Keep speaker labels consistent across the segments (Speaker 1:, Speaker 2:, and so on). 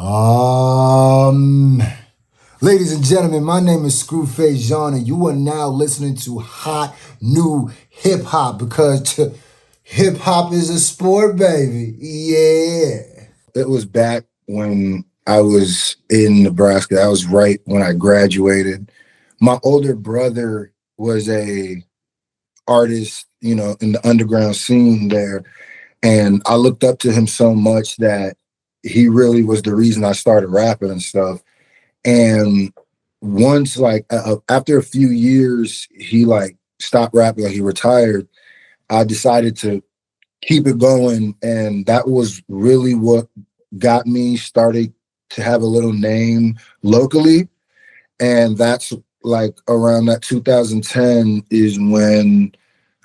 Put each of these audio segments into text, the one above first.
Speaker 1: Um, Ladies and gentlemen, my name is Scru Face Jean, and you are now listening to Hot New Hip Hop because hip hop is a sport, baby. Yeah. It was back when I was in Nebraska. That was right when I graduated. My older brother was a artist, in the underground scene there. And I looked up to him so much that he really was the reason I started rapping and stuff. And once, after a few years, he stopped rapping, he retired. I decided to keep it going, and that was really what got me started to have a little name locally. And that's like around that 2010 is when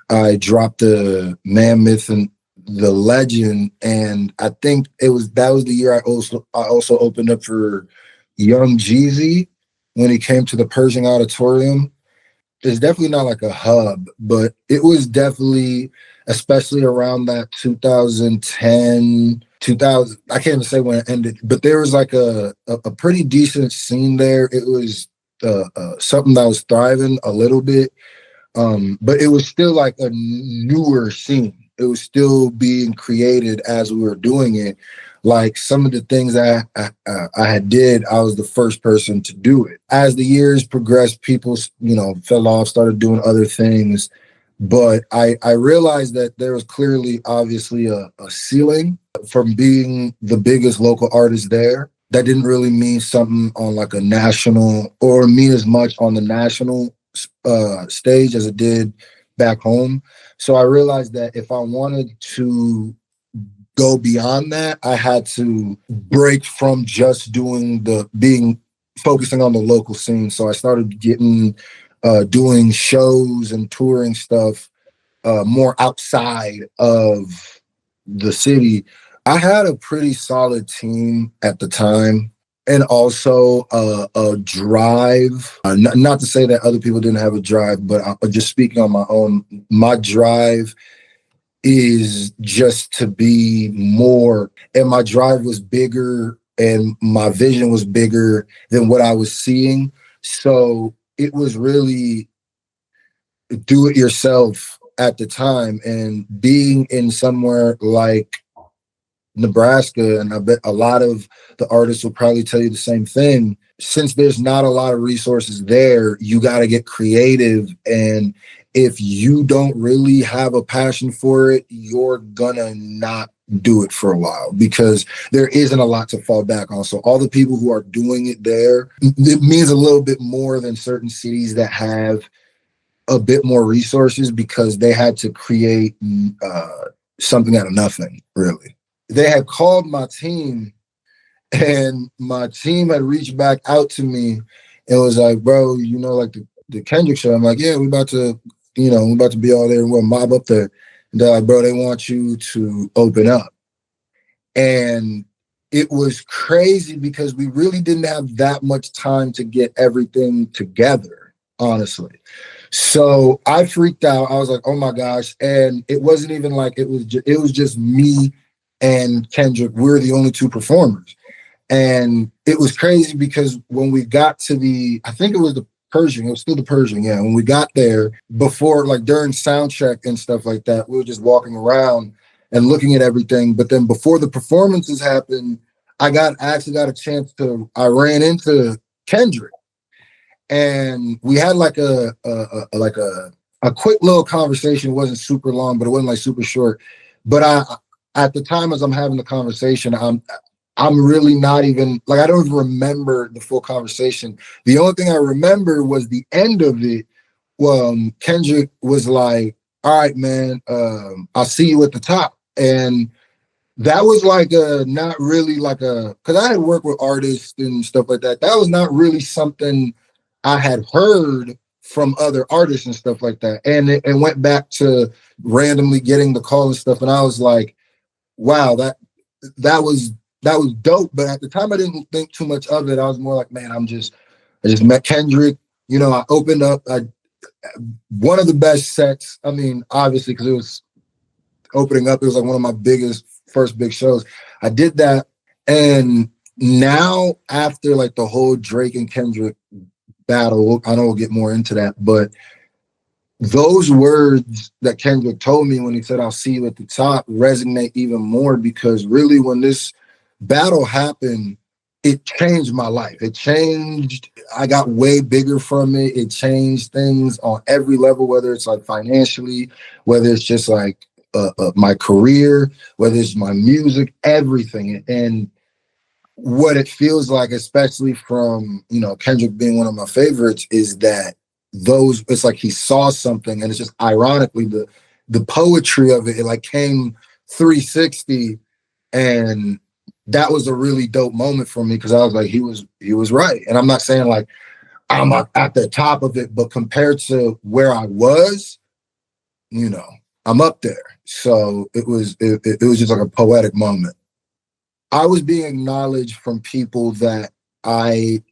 Speaker 1: I dropped the Man, Myth, and the Legend, and I think that was the year I also opened up for Young Jeezy when he came to the Pershing Auditorium. It's definitely not like a hub, but it was definitely, especially around that 2010, 2000. I can't even say when it ended, but there was like a pretty decent scene there. It was something that was thriving a little bit. But it was still like a newer scene. It was still being created as we were doing it. Like some of the things that I had did, I was the first person to do it. As the years progressed, people, fell off, started doing other things. But I realized that there was clearly, obviously, a ceiling from being the biggest local artist there. That didn't really mean something on like a national, or mean as much on the national stage as it did back home. So I realized that if I wanted to go beyond that, I had to break from just focusing on the local scene. So I started doing shows and touring stuff more outside of the city. I had a pretty solid team at the time, and also a drive. Not to say that other people didn't have a drive, but just speaking on my own, my drive is just to be more, and my drive was bigger and my vision was bigger than what I was seeing. So it was really do it yourself at the time, and being in somewhere like Nebraska, and I bet a lot of the artists will probably tell you the same thing. Since there's not a lot of resources there, you got to get creative. And if you don't really have a passion for it, you're gonna not do it for a while because there isn't a lot to fall back on. So all the people who are doing it there, it means a little bit more than certain cities that have a bit more resources because they had to create something out of nothing, really. They had called my team, and my team had reached back out to me and was like, bro, like the Kendrick show. I'm like, yeah, we're about to be all there and we'll mob up there. And they're like, bro, they want you to open up. And it was crazy because we really didn't have that much time to get everything together, honestly. So I freaked out. I was like, oh my gosh. And it wasn't even like it was just me and Kendrick. We're the only two performers. And it was crazy because when we got to I think it was the Pershing, it was still the Pershing, yeah. When we got there, before, like during sound check and stuff like that, we were just walking around and looking at everything. But then before the performances happened, I actually got a chance I ran into Kendrick. And we had like a quick little conversation. It wasn't super long, but it wasn't like super short. But at the time as I'm having the conversation, I'm really not even like, I don't even remember the full conversation. The only thing I remember was the end of it. Kendrick was like, all right, man, I'll see you at the top. And that was like not really like because I had worked with artists and stuff like that. That was not really something I had heard from other artists and stuff like that. And it went back to randomly getting the call and stuff. And I was like, wow, that was dope. But at the time I didn't think too much of it. I was more like, man, I just met Kendrick. I opened up one of the best sets. I mean, obviously, because it was opening up, it was like one of my first big shows. I did that, and now after like the whole Drake and Kendrick battle, I know we'll get more into that, but those words that Kendrick told me when he said, "I'll see you at the top," resonate even more because really when this battle happened, it changed my life. It changed, I got way bigger from it. It changed things on every level, whether it's like financially, whether it's just like my career, whether it's my music, everything. And what it feels like, especially from, you know, Kendrick being one of my favorites, is that those, it's like he saw something and it's just ironically the poetry of it, it like came 360, and that was a really dope moment for me because I was like, he was right. And I'm not saying like I'm at the top of it, but compared to where I was, you know, I'm up there. So it was just like a poetic moment. I was being acknowledged from people that I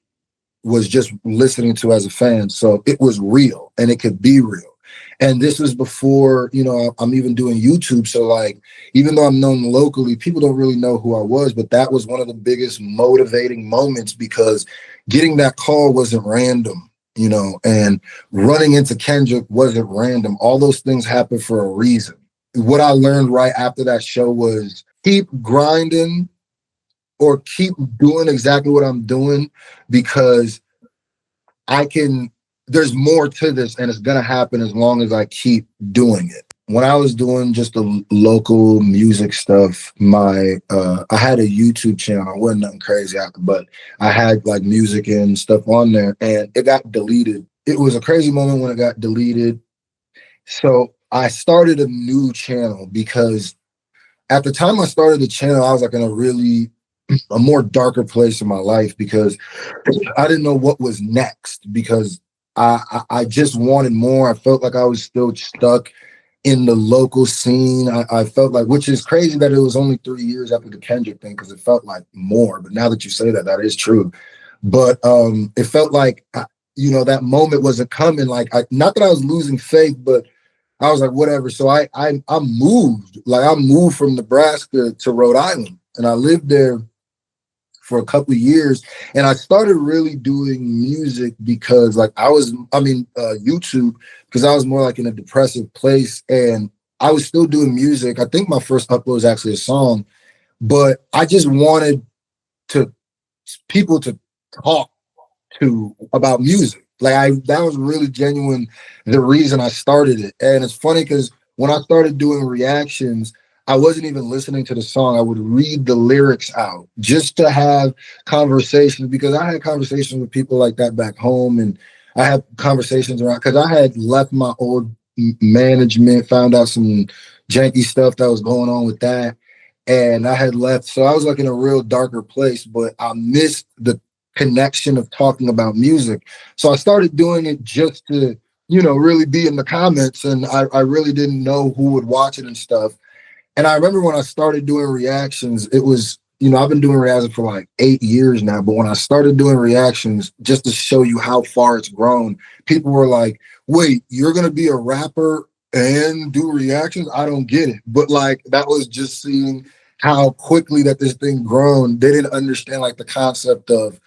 Speaker 1: was just listening to as a fan. So it was real and it could be real. And this was before, you know, I'm even doing YouTube. So like, even though I'm known locally, people don't really know who I was, but that was one of the biggest motivating moments because getting that call wasn't random, you know, and running into Kendrick wasn't random. All those things happened for a reason. What I learned right after that show was keep grinding or keep doing exactly what I'm doing because I can, there's more to this and it's going to happen as long as I keep doing it. When I was doing just the local music stuff, I had a YouTube channel. It wasn't nothing crazy after, but I had like music and stuff on there and it got deleted. It was a crazy moment when it got deleted. So I started a new channel because at the time I started the channel, I was like in a more darker place in my life because I didn't know what was next because I just wanted more. I felt like I was still stuck in the local scene. I felt like, which is crazy that it was only 3 years after the Kendrick thing because it felt like more. But now that you say that, that is true. But it felt like, you know, that moment wasn't coming. Like, not that I was losing faith, but I was like, whatever. So I moved. Like, I moved from Nebraska to Rhode Island, and I lived there for a couple of years, and I started really doing music because like YouTube, because I was more like in a depressive place and I was still doing music. I think my first upload was actually a song, but I just wanted to people to talk to about music. That was really genuine the reason I started it. And it's funny because when I started doing reactions, I wasn't even listening to the song. I would read the lyrics out just to have conversations because I had conversations with people like that back home. And I had conversations around because I had left my old management, found out some janky stuff that was going on with that. And I had left. So I was like in a real darker place, but I missed the connection of talking about music. So I started doing it just to, you know, really be in the comments. And I really didn't know who would watch it and stuff. And I remember when I started doing reactions, it was, you know, I've been doing reactions for like 8 years now. But when I started doing reactions, just to show you how far it's grown, people were like, wait, you're going to be a rapper and do reactions? I don't get it. But like, that was just seeing how quickly that this thing grown. They didn't understand like the concept of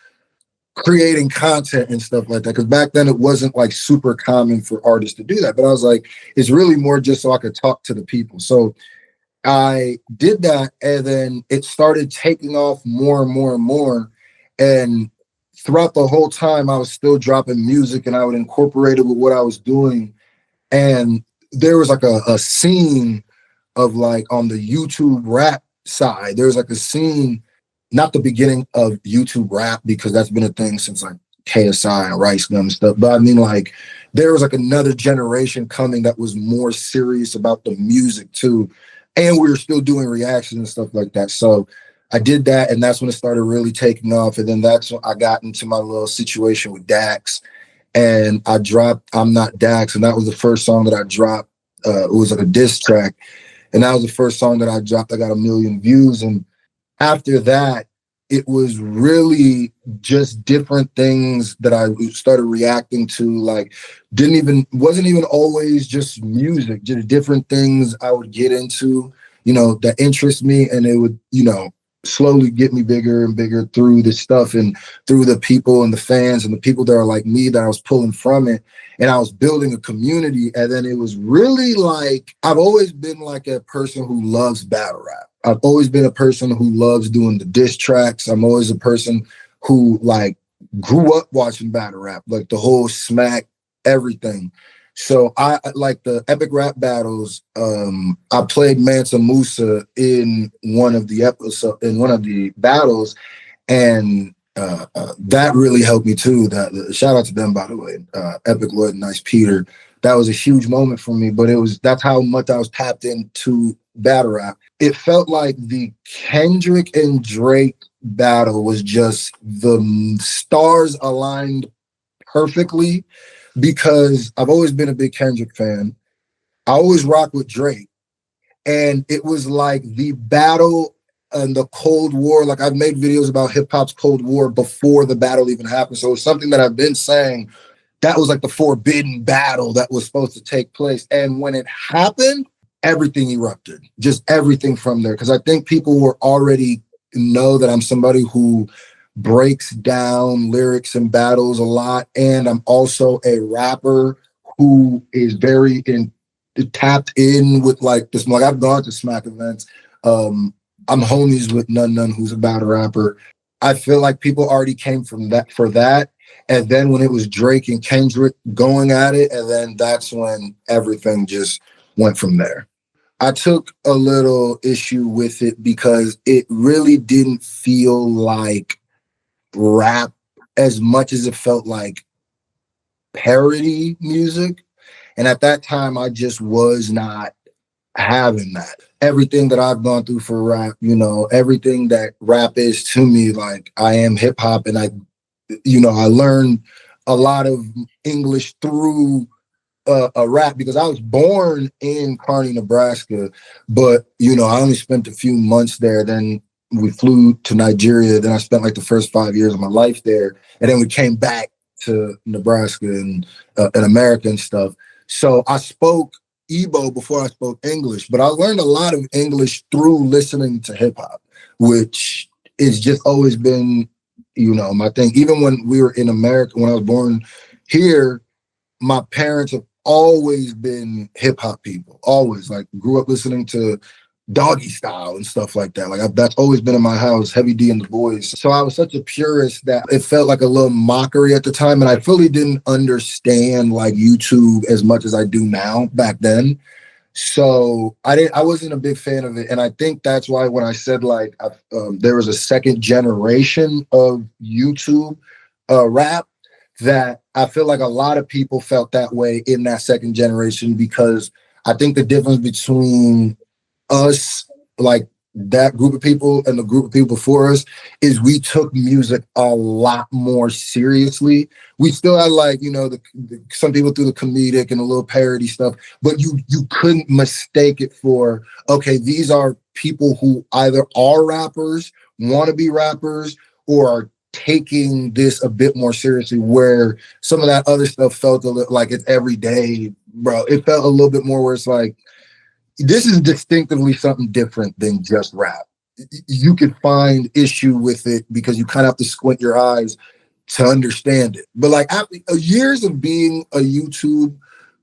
Speaker 1: creating content and stuff like that. Because back then it wasn't like super common for artists to do that. But I was like, it's really more just so I could talk to the people. So I did that, and then it started taking off more and more and more. And throughout the whole time, I was still dropping music, and I would incorporate it with what I was doing. And there was like a scene of like on the YouTube rap side. There's like a scene, not the beginning of YouTube rap because that's been a thing since like KSI and Rice Gum and stuff. But I mean, like there was like another generation coming that was more serious about the music too. And we were still doing reactions and stuff like that. So I did that, and that's when it started really taking off. And then that's when I got into my little situation with Dax, and I dropped "I'm Not Dax," and that was the first song that I dropped. It was like a diss track, and that was the first song that I dropped. I got 1 million views, and after that, it was really just different things that I started reacting to. Like, wasn't even always just music, just different things I would get into, you know, that interest me. And it would, you know, slowly get me bigger and bigger through this stuff and through the people and the fans and the people that are like me that I was pulling from it. And I was building a community. And then it was really like, I've always been like a person who loves battle rap. I've always been a person who loves doing the diss tracks. I'm always a person who like grew up watching battle rap, like the whole smack, everything. So I like the epic rap battles. I played Mansa Musa in one of the battles, and that really helped me too. Shout out to them, by the way, Epic Lloyd and Nice Peter. That was a huge moment for me, but that's how much I was tapped into battle rap. It felt like the Kendrick and Drake battle was just the stars aligned perfectly, because I've always been a big Kendrick fan. I always rock with Drake. And it was like the battle and the Cold War. Like, I've made videos about hip hop's Cold War before the battle even happened. So it's something that I've been saying. That was like the forbidden battle that was supposed to take place. And when it happened, everything erupted, just everything from there. Because I think people were already know that I'm somebody who breaks down lyrics and battles a lot. And I'm also a rapper who is very tapped in with like this. Like, I've gone to smack events. I'm homies with None, who's a battle rapper. I feel like people already came from that for that. And then when it was Drake and Kendrick going at it, and then that's when everything just went from there. I took a little issue with it because it really didn't feel like rap as much as it felt like parody music. And at that time, I just was not having that. Everything that I've gone through for rap, everything that rap is to me, like, I am hip hop, and I learned a lot of English through a rap, because I was born in Kearney, Nebraska, but I only spent a few months there. Then we flew to Nigeria. Then I spent like the first 5 years of my life there, and then we came back to Nebraska and America and stuff. So I spoke Igbo before I spoke English, but I learned a lot of English through listening to hip hop, which is just always been, my thing. Even when we were in America, when I was born here, my parents have always been hip hop people, always, like, grew up listening to Doggy Style and stuff like that. Like, that's always been in my house, Heavy D and the Boys. So I was such a purist that it felt like a little mockery at the time. And I fully didn't understand like YouTube as much as I do now back then. So I wasn't a big fan of it. And I think that's why when I said like there was a second generation of YouTube rap, that I feel like a lot of people felt that way in that second generation, because I think the difference between us, like that group of people, and the group of people before us, is we took music a lot more seriously. We still had like, some people threw the comedic and a little parody stuff, but you couldn't mistake it for, okay, these are people who either are rappers, want to be rappers, or are taking this a bit more seriously, where some of that other stuff felt a little like it's every day, bro. It felt a little bit more where it's like, this is distinctively something different than just rap. You could find issue with it because you kind of have to squint your eyes to understand it. But like, after years of being a YouTube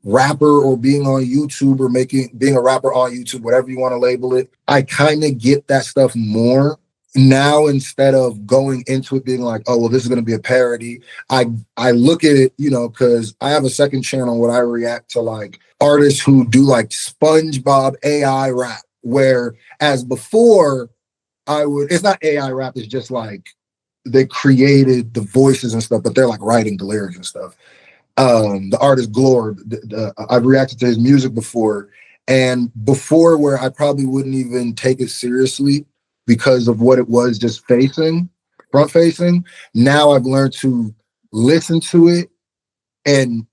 Speaker 1: rapper, or being on YouTube, or being a rapper on YouTube, whatever you want to label it, I kind of get that stuff more now, instead of going into it being like, oh, well, this is going to be a parody. I look at it, because I have a second channel where I react to like artists who do like SpongeBob AI rap, where as before it's not AI rap, it's just like they created the voices and stuff, but they're like writing the lyrics and stuff. The artist Glor, I've reacted to his music before, and before, where I probably wouldn't even take it seriously because of what it was, just front facing. Now I've learned to listen to it and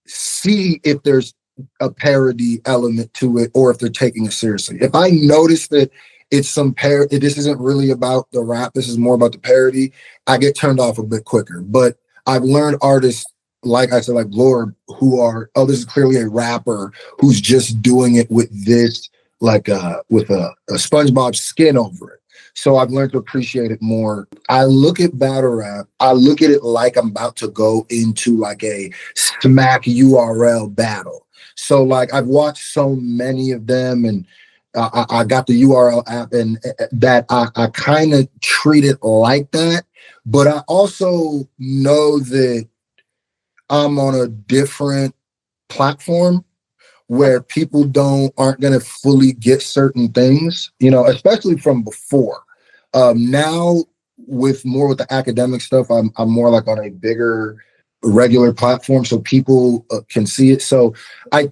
Speaker 1: see if there's a parody element to it, or if they're taking it seriously. If I notice that it's some this isn't really about the rap, this is more about the parody, I get turned off a bit quicker. But I've learned artists, like I said, like Lord, who are, oh, this is clearly a rapper who's just doing it with this, like with a SpongeBob skin over it. So I've learned to appreciate it more. I look at battle rap, I look at it like I'm about to go into like a smack URL battle. So like I've watched so many of them, and I got the URL app, and that I kind of treat it like that. But I also know that I'm on a different platform where people aren't going to fully get certain things, especially from before. Now with the academic stuff, I'm more like on a bigger regular platform, so people can see it. So I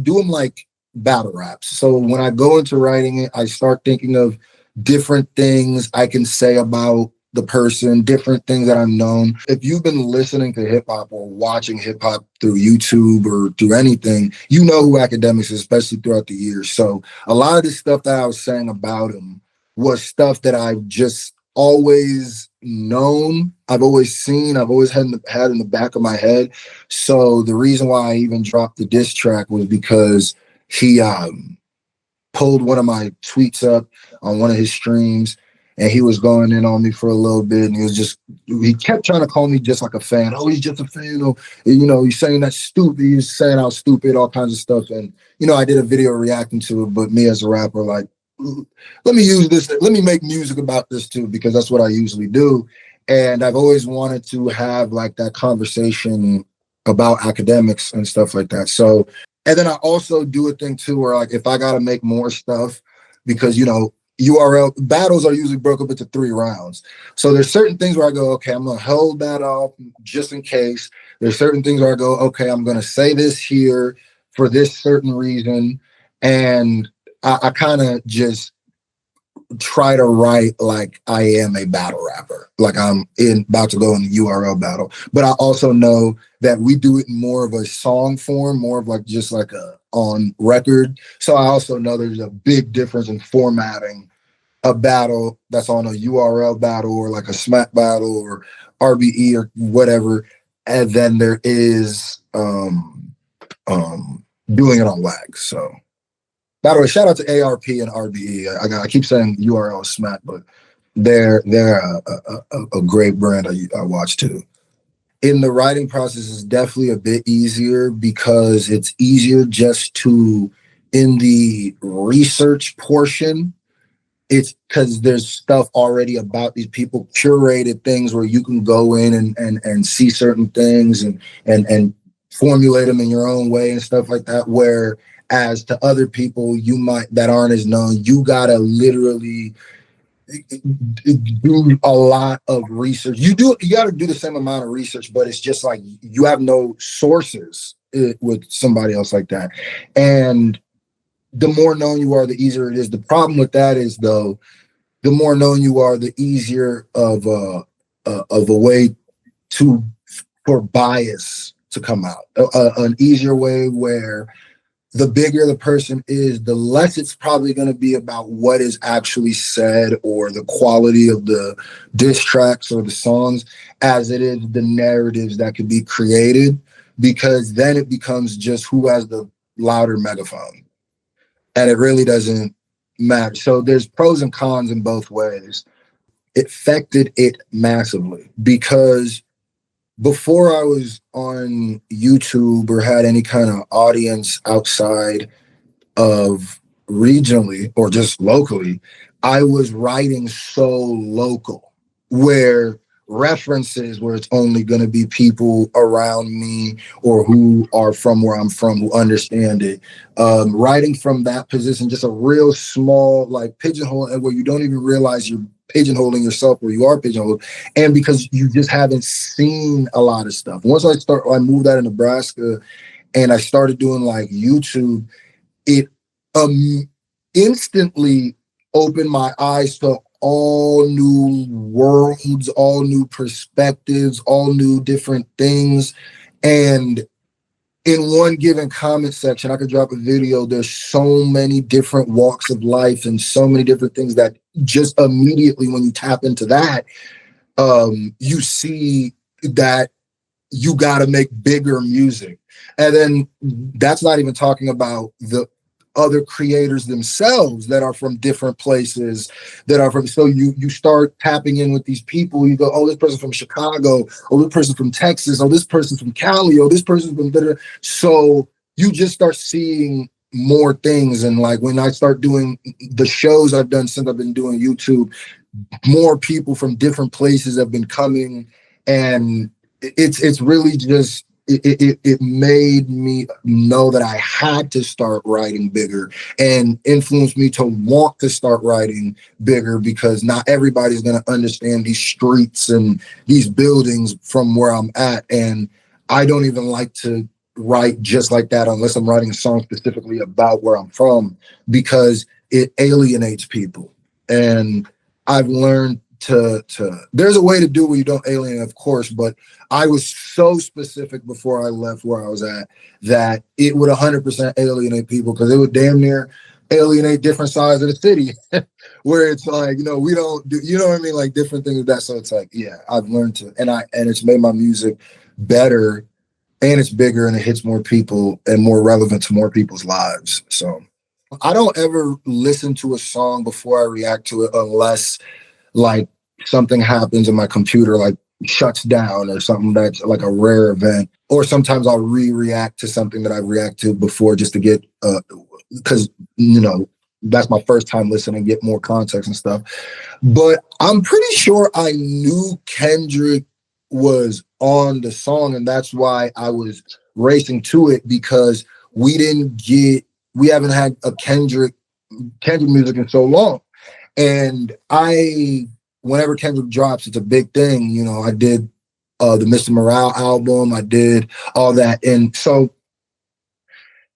Speaker 1: do them like battle raps. So when I go into writing it, I start thinking of different things I can say about the person, different things that I've known. If you've been listening to hip hop or watching hip hop through YouTube or through anything, you know who Academics is, especially throughout the years. So a lot of the stuff that I was saying about him was stuff that I've just always known, I've always seen, I've always had in the back of my head. So the reason why I even dropped the diss track was because he pulled one of my tweets up on one of his streams, and he was going in on me for a little bit, and he kept trying to call me just like a fan. Oh, he's just a fan. Oh, he's saying that's stupid. He's saying how stupid, all kinds of stuff. And, I did a video reacting to it, but me as a rapper, like, let me use this. Let me make music about this too, because that's what I usually do. And I've always wanted to have like that conversation about academics and stuff like that. So, and then I also do a thing too, where like, if I got to make more stuff, because, URL battles are usually broke up into 3 rounds. So there's certain things where I go, okay, I'm going to hold that off just in case. There's certain things where I go, okay, I'm going to say this here for this certain reason. And I kind of just try to write like I am a battle rapper, like I'm about to go in the URL battle. But I also know that we do it in more of a song form, more of like just like a on record. So I also know there's a big difference in formatting a battle that's on a URL battle or like a smack battle or RBE or whatever, and then there is doing it on WAG. So by the way, shout out to ARP and RBE. I keep saying URL smack, but they're a great brand I watch too. In the writing process is definitely a bit easier because it's easier just to, in the research portion, it's because there's stuff already about these people, curated things where you can go in and see certain things and formulate them in your own way and stuff like that. Whereas to other people that aren't as known, you gotta literally do a lot of research. You got to do the same amount of research, but it's just like you have no sources with somebody else like that. And the more known you are, the easier it is. The problem with that is, though, the more known you are, the easier of a way for bias to come out. An easier way where the bigger the person is, the less it's probably going to be about what is actually said or the quality of the diss tracks or the songs, as it is the narratives that could be created, because then it becomes just who has the louder megaphone. And it really doesn't matter. So there's pros and cons in both ways. It affected it massively because before I was on YouTube or had any kind of audience outside of regionally or just locally, I was writing so local, where references where it's only going to be people around me or who are from where I'm from who understand it. Writing from that position, just a real small like pigeonhole, and where you don't even realize you're pigeonholing yourself, or you are pigeonholed, and because you just haven't seen a lot of stuff. Once I moved out of Nebraska and I started doing like YouTube, it instantly opened my eyes to all new worlds, all new perspectives, all new different things. And in one given comment section, I could drop a video. There's so many different walks of life and so many different things that just immediately when you tap into that, you see that you got to make bigger music. And then that's not even talking about other creators themselves that are from different places, that are from, so you start tapping in with these people. You go, oh, this person from Chicago, oh, this person from Texas, oh, this person from Cali, oh, this person from da-da. So you just start seeing more things. And like when I start doing the shows I've done since I've been doing YouTube, more people from different places have been coming, and it's really just it made me know that I had to start writing bigger, and influenced me to want to start writing bigger, because not everybody's going to understand these streets and these buildings from where I'm at. And I don't even like to write just like that unless I'm writing a song specifically about where I'm from, because it alienates people. And I've learned to there's a way to do it where you don't alienate, of course, but I was so specific before I left where I was at that it would 100% alienate people, because it would damn near alienate different sides of the city where it's like, you know, we don't do, you know what I mean, like different things like that. So it's like, yeah, I've learned to, and it's made my music better, and it's bigger, and it hits more people and more relevant to more people's lives. So I don't ever listen to a song before I react to it unless like something happens and my computer like shuts down or something that's like a rare event. Or sometimes I'll react to something that I've reacted to before just to get because you know that's my first time listening, get more context and stuff. But I'm pretty sure I knew Kendrick was on the song, and that's why I was racing to it, because we haven't had a Kendrick music in so long. And whenever Kendrick drops, it's a big thing. You know, I did the Mr. Morale album, I did all that. And so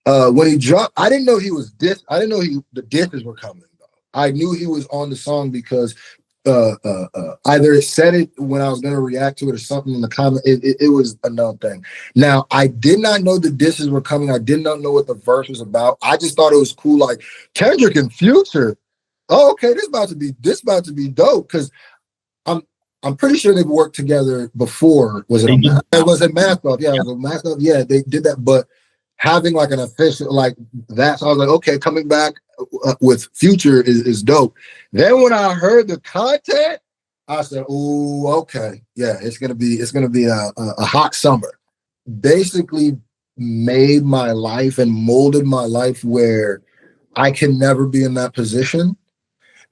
Speaker 1: when he dropped, I didn't know he was I didn't know the disses were coming though. I knew he was on the song because either it said it when I was going to react to it or something in the comment. It was a known thing. Now, I did not know the disses were coming. I did not know what the verse was about. I just thought it was cool, like Kendrick and Future. Oh, okay, this about to be dope, because I'm pretty sure they've worked together before. Was it Mask Off? Yeah, it was a Mask Off. Yeah, they did that, but having like an official like that, so I was like, okay, coming back with Future is dope. Then when I heard the content, I said, oh, okay, yeah, it's gonna be a hot summer. Basically, made my life and molded my life where I can never be in that position,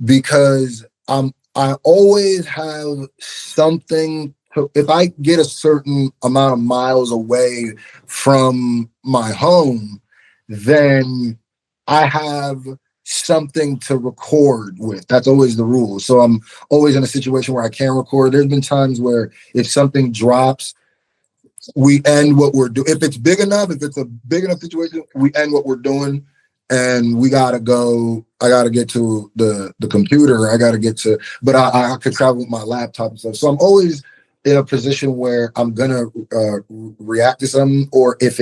Speaker 1: because I always have something if I get a certain amount of miles away from my home, then I have something to record with. That's always the rule. So I'm always in a situation where I can record. There's been times where if something drops, we end what we're doing. If it's big enough, if it's a big enough situation, we end what we're doing, and we gotta go. I gotta get to the computer. I gotta get to, but I could travel with my laptop and stuff. So I'm always in a position where I'm gonna react to something, or if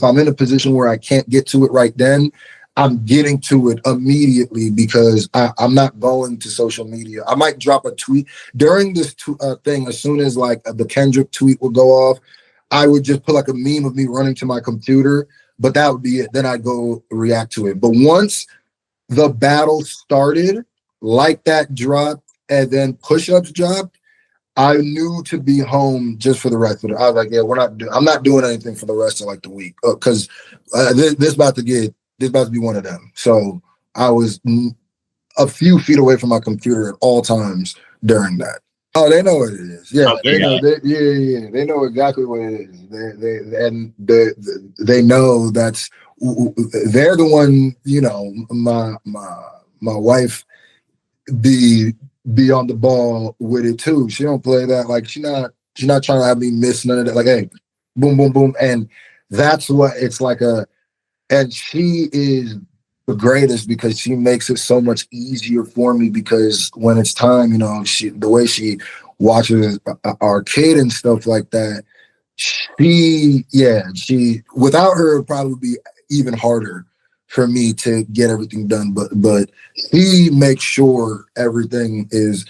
Speaker 1: I'm in a position where I can't get to it right then, I'm getting to it immediately, because I'm not going to social media. I might drop a tweet during this thing. As soon as like the Kendrick tweet would go off, I would just put like a meme of me running to my computer, but that would be it. Then I'd go react to it. But once the battle started, like that dropped, and then push-ups dropped, I knew to be home just for the rest of it. I was like, yeah, I'm not doing anything for the rest of like the week, because this about to be one of them. So I was a few feet away from my computer at all times during that. Oh, they know what it is. Yeah, they know. They know exactly what it is. They know that's they're the one. You know, my wife be on the ball with it too. She don't play that. Like she's not trying to have me miss none of that. Like, hey, boom, boom, boom, and that's what it's like and she is the greatest, because she makes it so much easier for me, because when it's time, you know, the way she watches our kid and stuff like that, she without her, it'd probably be even harder for me to get everything done. But he makes sure everything is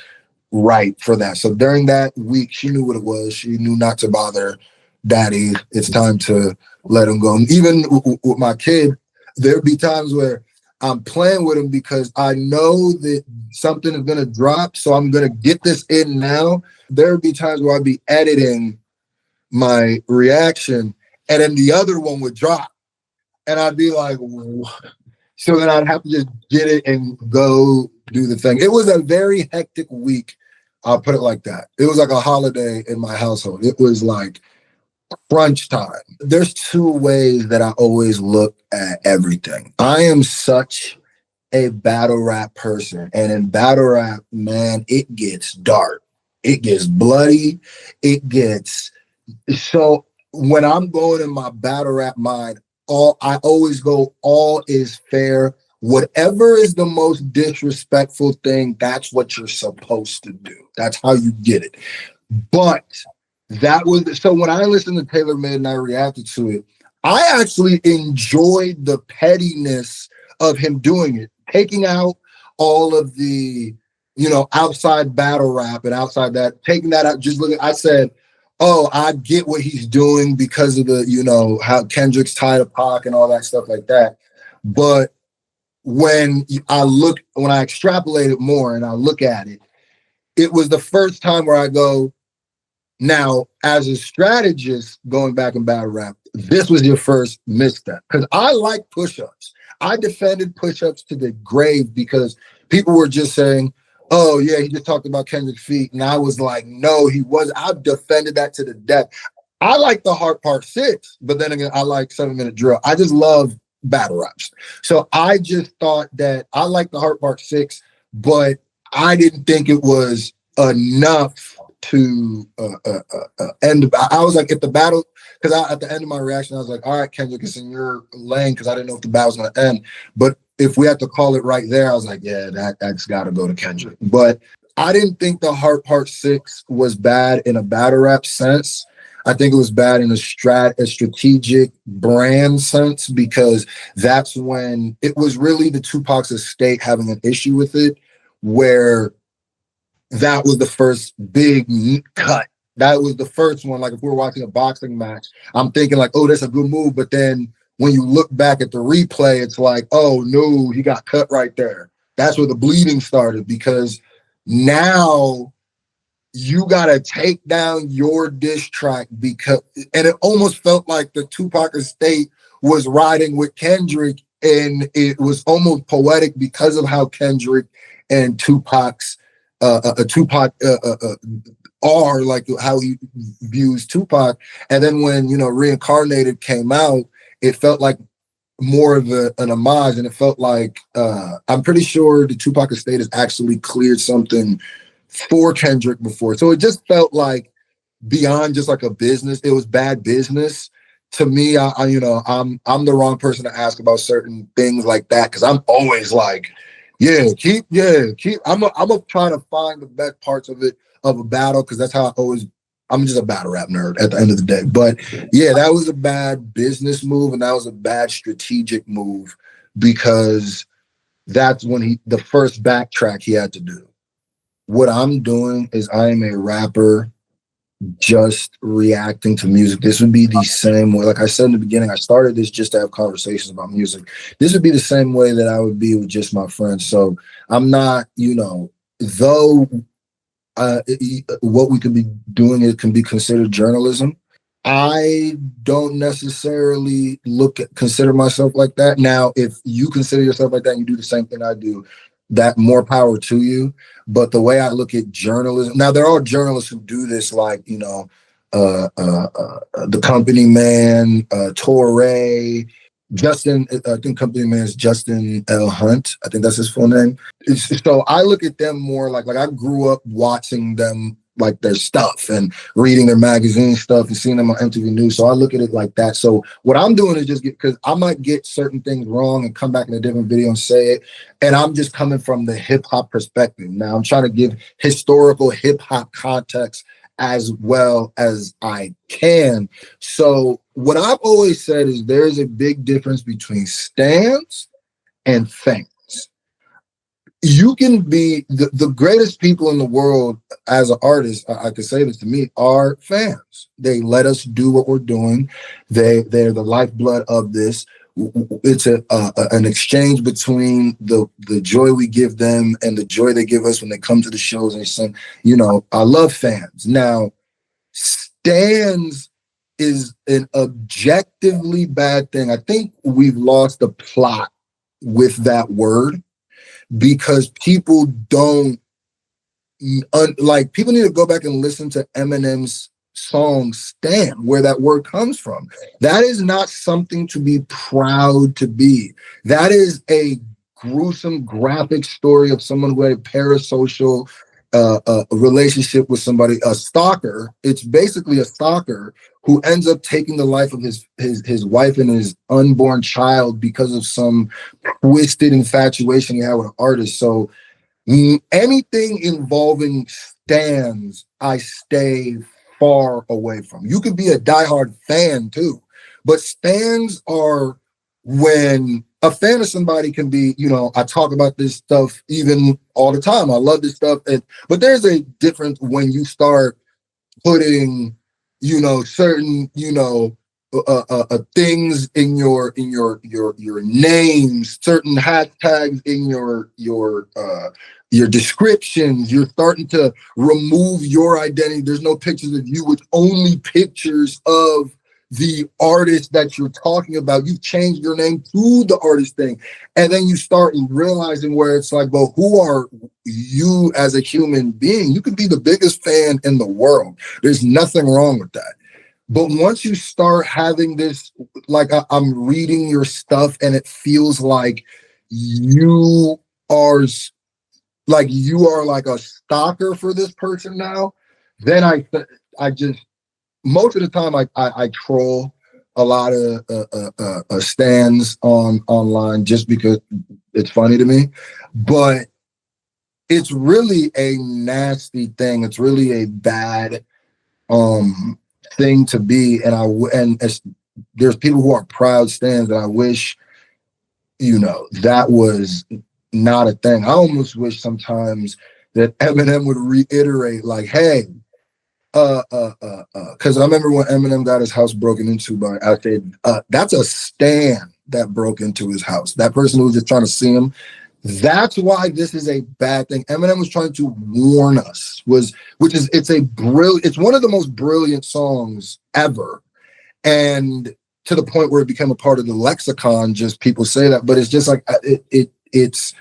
Speaker 1: right for that. So during that week, she knew what it was. She knew not to bother daddy. It's time to let him go. And even with my kid, there'd be times where I'm playing with them because I know that something is gonna drop, so I'm gonna get this in now. There would be times where I'd be editing my reaction, and then the other one would drop, and I'd be like, what? So then I'd have to just get it and go do the thing. It was a very hectic week. I'll put it like that. It was like a holiday in my household. It was like crunch time. There's two ways that I always look at everything. I am such a battle rap person. And in battle rap, man, it gets dark. It gets bloody. It gets so when I'm going in my battle rap mind, I always go, all is fair. Whatever is the most disrespectful thing, that's what you're supposed to do. That's how you get it. But that was so when I listened to Taylor Made and I reacted to it, I actually enjoyed the pettiness of him doing it, taking out all of the, outside battle rap and outside that, taking that out, just looking, I said, oh, I get what he's doing because of the, how Kendrick's tied to Pac and all that stuff like that. But when I extrapolate it more and I look at it, it was the first time where I go, now, as a strategist going back in battle rap, this was your first misstep. Because I like push-ups. I defended push-ups to the grave because people were just saying, oh, yeah, he just talked about Kendrick's feet. And I was like, no, he wasn't. I've defended that to the death. I like the Heart Part 6, but then again, I like 7-Minute Drill. I just love battle raps. So I just thought that I like the Heart Part 6, but I didn't think it was enough to end. I was like, if the battle, because at the end of my reaction, I was like, all right, Kendrick, it's in your lane, because I didn't know if the battle's going to end. But if we had to call it right there, I was like, yeah, that's got to go to Kendrick. But I didn't think the Heart Part 6 was bad in a battle rap sense. I think it was bad in a strategic brand sense, because that's when it was really the Tupac's estate having an issue with it, where that was the first big cut. That was the first one. Like if we were watching a boxing match, I'm thinking like, oh, that's a good move. But then when you look back at the replay, it's like, oh no, he got cut right there. That's where the bleeding started, because now you got to take down your diss track, and it almost felt like the Tupac estate was riding with Kendrick, and it was almost poetic because of how Kendrick and Tupac's Tupac are, like how he views Tupac. And then when Reincarnated came out, it felt like more of an homage, and it felt like I'm pretty sure the Tupac estate has actually cleared something for Kendrick before. So it just felt like beyond just like a business, it was bad business. To me, I'm the wrong person to ask about certain things like that, because I'm always like, keep. I'm gonna try to find the best parts of a battle, because that's how I'm just a battle rap nerd at the end of the day. But yeah, that was a bad business move, and that was a bad strategic move, because that's when the first backtrack he had to do. What I'm doing is I am a rapper just reacting to music. This would be the same way, like I said in the beginning, I started this just to have conversations about music. This would be the same way that I would be with just my friends. So I'm not, though what we could be doing, it can be considered journalism. I don't necessarily consider myself like that. Now, if you consider yourself like that and you do the same thing I do, that more power to you. But the way I look at journalism, now there are journalists who do this, like, the Company Man, Torre, Justin, I think Company Man is Justin L. Hunt. I think that's his full name. So I look at them more like I grew up watching them, like their stuff, and reading their magazine stuff and seeing them on MTV News. So I look at it like that. So what I'm doing is just because I might get certain things wrong and come back in a different video and say it. And I'm just coming from the hip hop perspective. Now I'm trying to give historical hip hop context as well as I can. So what I've always said is there's a big difference between stans and fans. You can be the greatest people in the world as an artist. I could say this, to me, are fans. They let us do what we're doing. They're the lifeblood of this. it's an exchange between the joy we give them and the joy they give us when they come to the shows. And some, you know, I love fans. Now, stands is an objectively bad thing. I think we've lost the plot with that word because people don't like, people need to go back and listen to Eminem's song Stan, where that word comes from. That is not something to be proud to be. That is a gruesome, graphic story of someone who had a parasocial a relationship with somebody, a stalker. It's basically a stalker who ends up taking the life of his wife and his unborn child because of some twisted infatuation he had with an artist. So anything involving stands, I stay far away from. You could be a diehard fan too, but stands are when a fan of somebody can be, you know, I talk about this stuff even all the time. I love this stuff. But there's a difference when you start putting, you know, certain, you know, things in your names, certain hashtags in your descriptions. You're starting to remove your identity. There's no pictures of you, with only pictures of the artist that you're talking about. You've changed your name to the artist thing. And then you start realizing where it's like, well, who are you as a human being? You could be the biggest fan in the world. There's nothing wrong with that. But once you start having this, like I'm reading your stuff and it feels like you are like a stalker for this person now, then I just, most of the time I troll a lot of stands online just because it's funny to me. But it's really a nasty thing. It's really a bad thing to be. And there's people who are proud stands that I wish, you know, that was not a thing. I almost wish sometimes that Eminem would reiterate, like, hey, because I remember when Eminem got his house broken into by, I said, that's a stan that broke into his house. That person who was just trying to see him. That's why this is a bad thing. Eminem was trying to warn us, it's one of the most brilliant songs ever. And to the point where it became a part of the lexicon, just people say that, but it's just like, it's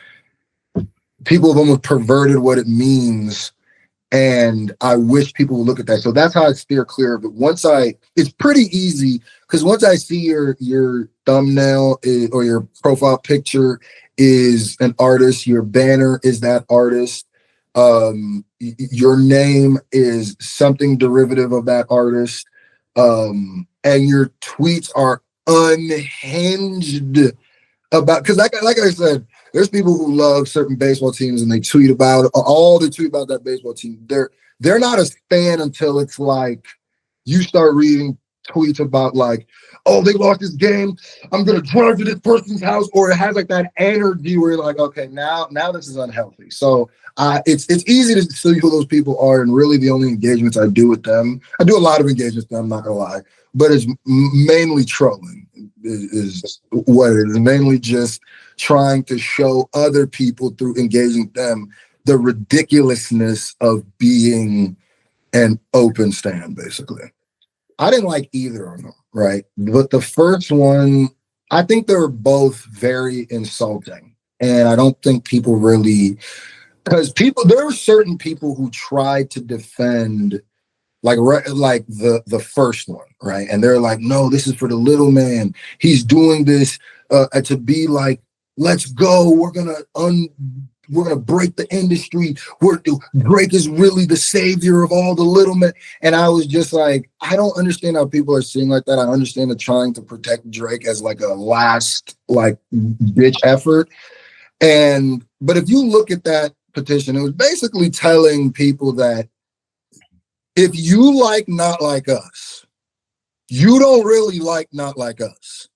Speaker 1: people have almost perverted what it means. And I wish people would look at that. So that's how I steer clear of it. It's pretty easy, because once I see your thumbnail or your profile picture is an artist, your banner is that artist, your name is something derivative of that artist, and your tweets are unhinged about, because like I said, there's people who love certain baseball teams and they tweet about that baseball team. They're not a fan until it's like you start reading tweets about like, oh, they lost this game, I'm gonna drive to this person's house, or it has like that energy where you're like, okay, now this is unhealthy. So it's easy to see who those people are, and really the only engagements I do with them, I do a lot of engagements with them, I'm not gonna lie, but it's mainly trolling is what it is. Mainly just trying to show other people through engaging them the ridiculousness of being an open stand, basically. I didn't like either of them, right? But the first one, I think they were both very insulting. And I don't think people really, because there are certain people who tried to defend like the first one, right? And they're like, no, this is for the little man. He's doing this to be like, let's go. We're gonna break the industry. Drake is really the savior of all the little men. And I was just like, I don't understand how people are seeing like that. I understand the trying to protect Drake as like a last like bitch effort. But if you look at that petition, it was basically telling people that if you like Not Like Us, you don't really like Not Like Us.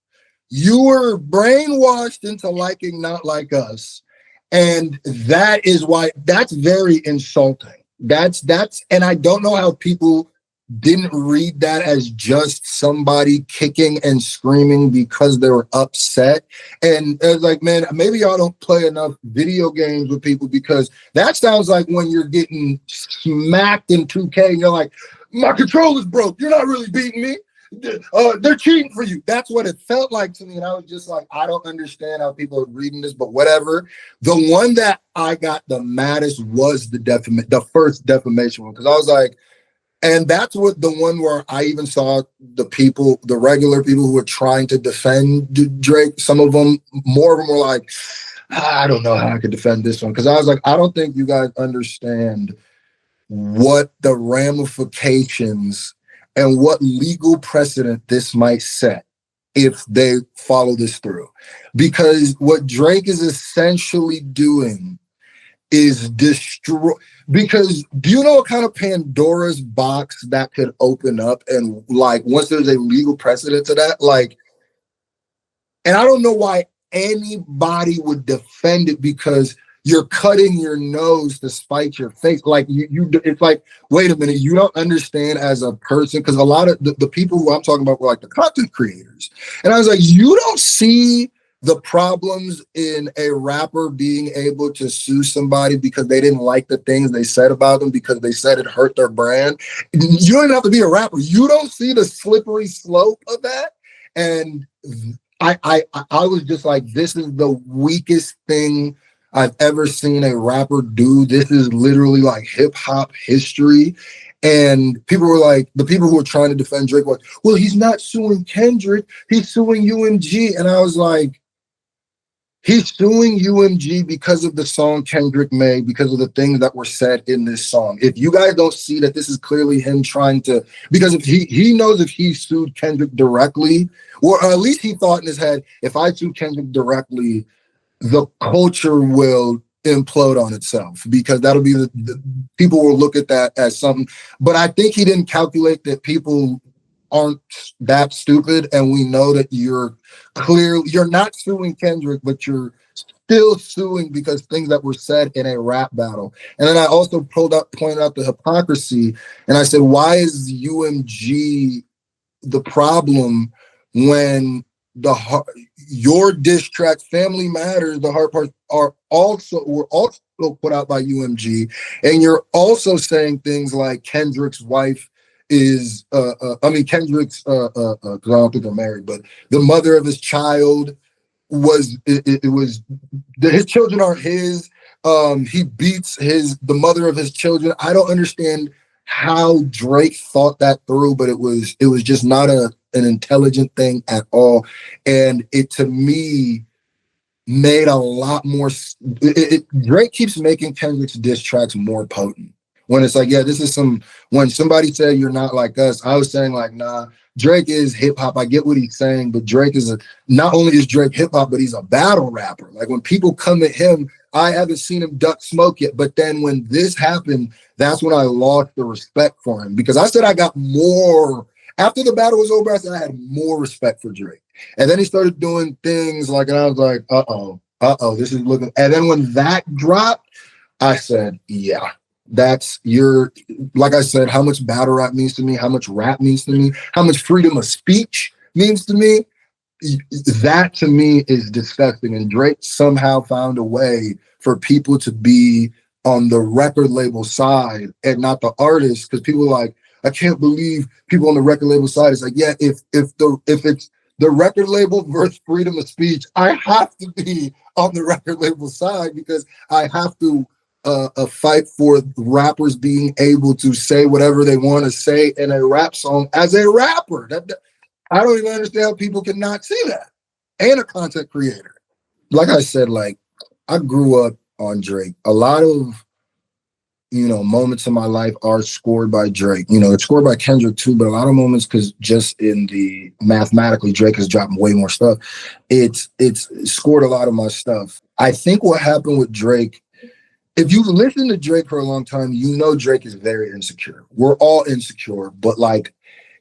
Speaker 1: You were brainwashed into liking Not Like Us. And that is why that's very insulting. And I don't know how people didn't read that as just somebody kicking and screaming because they were upset. And it was like, man, maybe y'all don't play enough video games with people, because that sounds like when you're getting smacked in 2K and you're like, my controller's broke. You're not really beating me. They're cheating for you. That's what it felt like to me. And I was just like, I don't understand how people are reading this, but whatever. The one that I got the maddest was the first defamation one, because I was like, and that's what the one where I even saw the regular people who were trying to defend Drake. Some of them, more of them were like, I don't know how I could defend this one. Because I was like, I don't think you guys understand what the ramifications and what legal precedent this might set if they follow this through. Because what Drake is essentially doing is destroy, because do you know what kind of Pandora's box that could open up? And like, once there's a legal precedent to that, like, and I don't know why anybody would defend it, because you're cutting your nose to spite your face. Like it's like, wait a minute, you don't understand as a person, because a lot of the people who I'm talking about were like the content creators. And I was like, you don't see the problems in a rapper being able to sue somebody because they didn't like the things they said about them, because they said it hurt their brand. You don't even have to be a rapper. You don't see the slippery slope of that. And I was just like, this is the weakest thing I've ever seen a rapper do. This is literally like hip hop history. And people were like, the people who were trying to defend Drake were, well, he's not suing Kendrick, he's suing UMG. And I was like, he's suing UMG because of the song Kendrick made, because of the things that were said in this song. If you guys don't see that this is clearly him trying to, because if he knows if he sued Kendrick directly, or at least he thought in his head, if I sue Kendrick directly, the culture will implode on itself, because that'll be the people will look at that as something. But I think he didn't calculate that people aren't that stupid, and we know that you're not suing Kendrick, but you're still suing because things that were said in a rap battle. And then I also pointed out the hypocrisy, and I said, why is UMG the problem when your diss track Family Matters, the hard parts, were also put out by UMG, and you're also saying things like Kendrick's wife is Kendrick's because I don't think they're married, but the mother of his child was his children aren't his. He beats the mother of his children. I don't understand how Drake thought that through, but it was just not an intelligent thing at all. And it, to me, made a lot more. Drake keeps making Kendrick's diss tracks more potent. When it's like, yeah, this is when somebody said you're not like us, I was saying like, nah, Drake is hip hop. I get what he's saying, but Drake is not only is Drake hip hop, but he's a battle rapper. Like, when people come at him, I haven't seen him duck smoke yet. But then when this happened, that's when I lost the respect for him, because I said I got more after the battle was over. I said I had more respect for Drake. And then he started doing things like, and I was like, this is looking. And then when that dropped, I said, yeah. That's like I said, how much battle rap means to me, how much rap means to me, how much freedom of speech means to me. That to me is disgusting. And Drake somehow found a way for people to be on the record label side and not the artist, because people are like, I can't believe people on the record label side. It's like, yeah, if it's the record label versus freedom of speech, I have to be on the record label side, because I have to a fight for rappers being able to say whatever they want to say in a rap song as a rapper. I don't even understand how people cannot see that. And a content creator. Like I said, like, I grew up on Drake. A lot of, moments in my life are scored by Drake. It's scored by Kendrick too, but a lot of moments, because just in the mathematically, Drake has dropped way more stuff. It's scored a lot of my stuff. I think what happened with Drake, if you've listened to Drake for a long time, Drake is very insecure. We're all insecure, but like,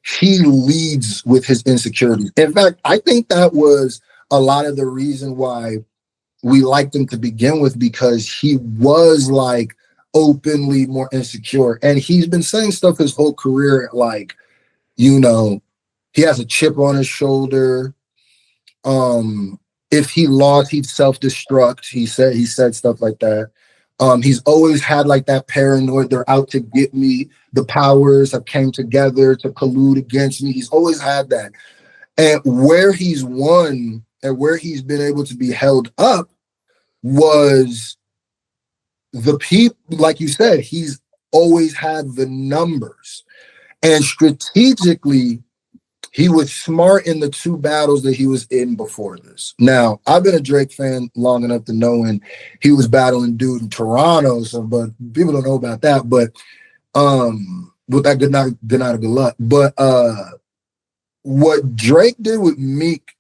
Speaker 1: he leads with his insecurities. In fact, I think that was a lot of the reason why we liked him to begin with, because he was like openly more insecure. And he's been saying stuff his whole career, like, you know, he has a chip on his shoulder. If he lost, he'd self-destruct. He said stuff like that. He's always had like that paranoid, they're out to get me. The powers have came together to collude against me. He's always had that. And where he's won and where he's been able to be held up was the people, like you said, he's always had the numbers. And strategically, he was smart in the two battles that he was in before this. Now, I've been a Drake fan long enough to know when he was battling dude in Toronto, so but people don't know about that. But with that good night of good luck. But what Drake did with Meek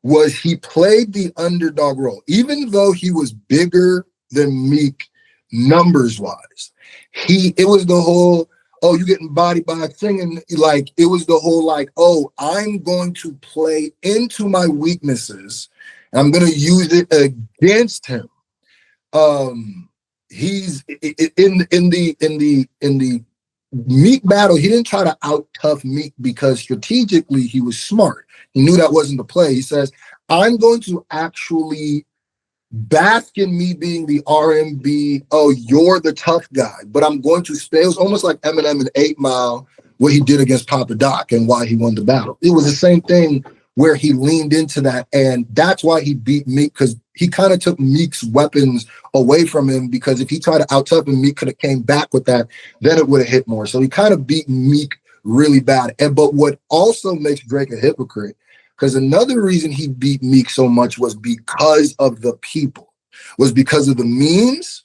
Speaker 1: was he played the underdog role, even though he was bigger than Meek numbers wise. It was the whole, oh, you getting bodied by a thing, and like it was the whole like, oh, I'm going to play into my weaknesses. And I'm going to use it against him. He's in the Meek battle. He didn't try to out tough Meek because strategically he was smart. He knew that wasn't the play. He says, I'm going to actually bask in me being the R&B, oh, you're the tough guy, but I'm going to stay. It was almost like Eminem in 8 Mile, what he did against Papa Doc and why he won the battle. It was the same thing where he leaned into that, and that's why he beat Meek, because he kind of took Meek's weapons away from him, because if he tried to out-tough him, Meek could have came back with that, then it would have hit more. So he kind of beat Meek really bad. But what also makes Drake a hypocrite, because another reason he beat Meek so much was because of the people, was because of the memes.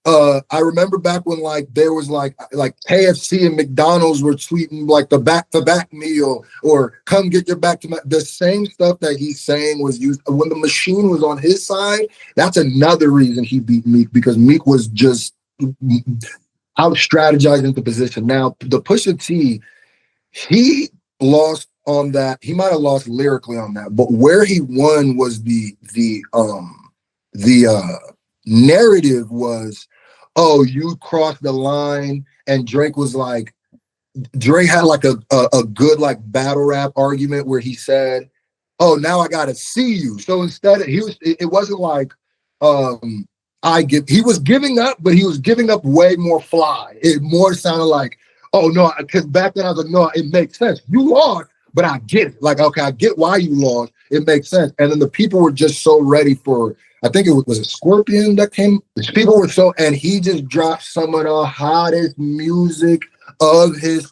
Speaker 1: I remember back when like there was like KFC and McDonald's were tweeting like the back-to-back meal or come get your back-to-back. The same stuff that he's saying was used when the machine was on his side. That's another reason he beat Meek, because Meek was just out strategizing the position. Now the Pusha T, he lost on that. He might have lost lyrically on that, but where he won was the narrative was, oh, you crossed the line. And Drake was like, Drake had like a good like battle rap argument where he said, oh, now I gotta see you. So instead it wasn't like he was giving up, but he was giving up way more fly. It more sounded like, oh no, because back then I was like, no, it makes sense. You lost, but I get it. Like, okay, I get why you lost. It makes sense. And then the people were just so ready for, I think it was a Scorpion that came. People were so, and he just dropped some of the hottest music of his,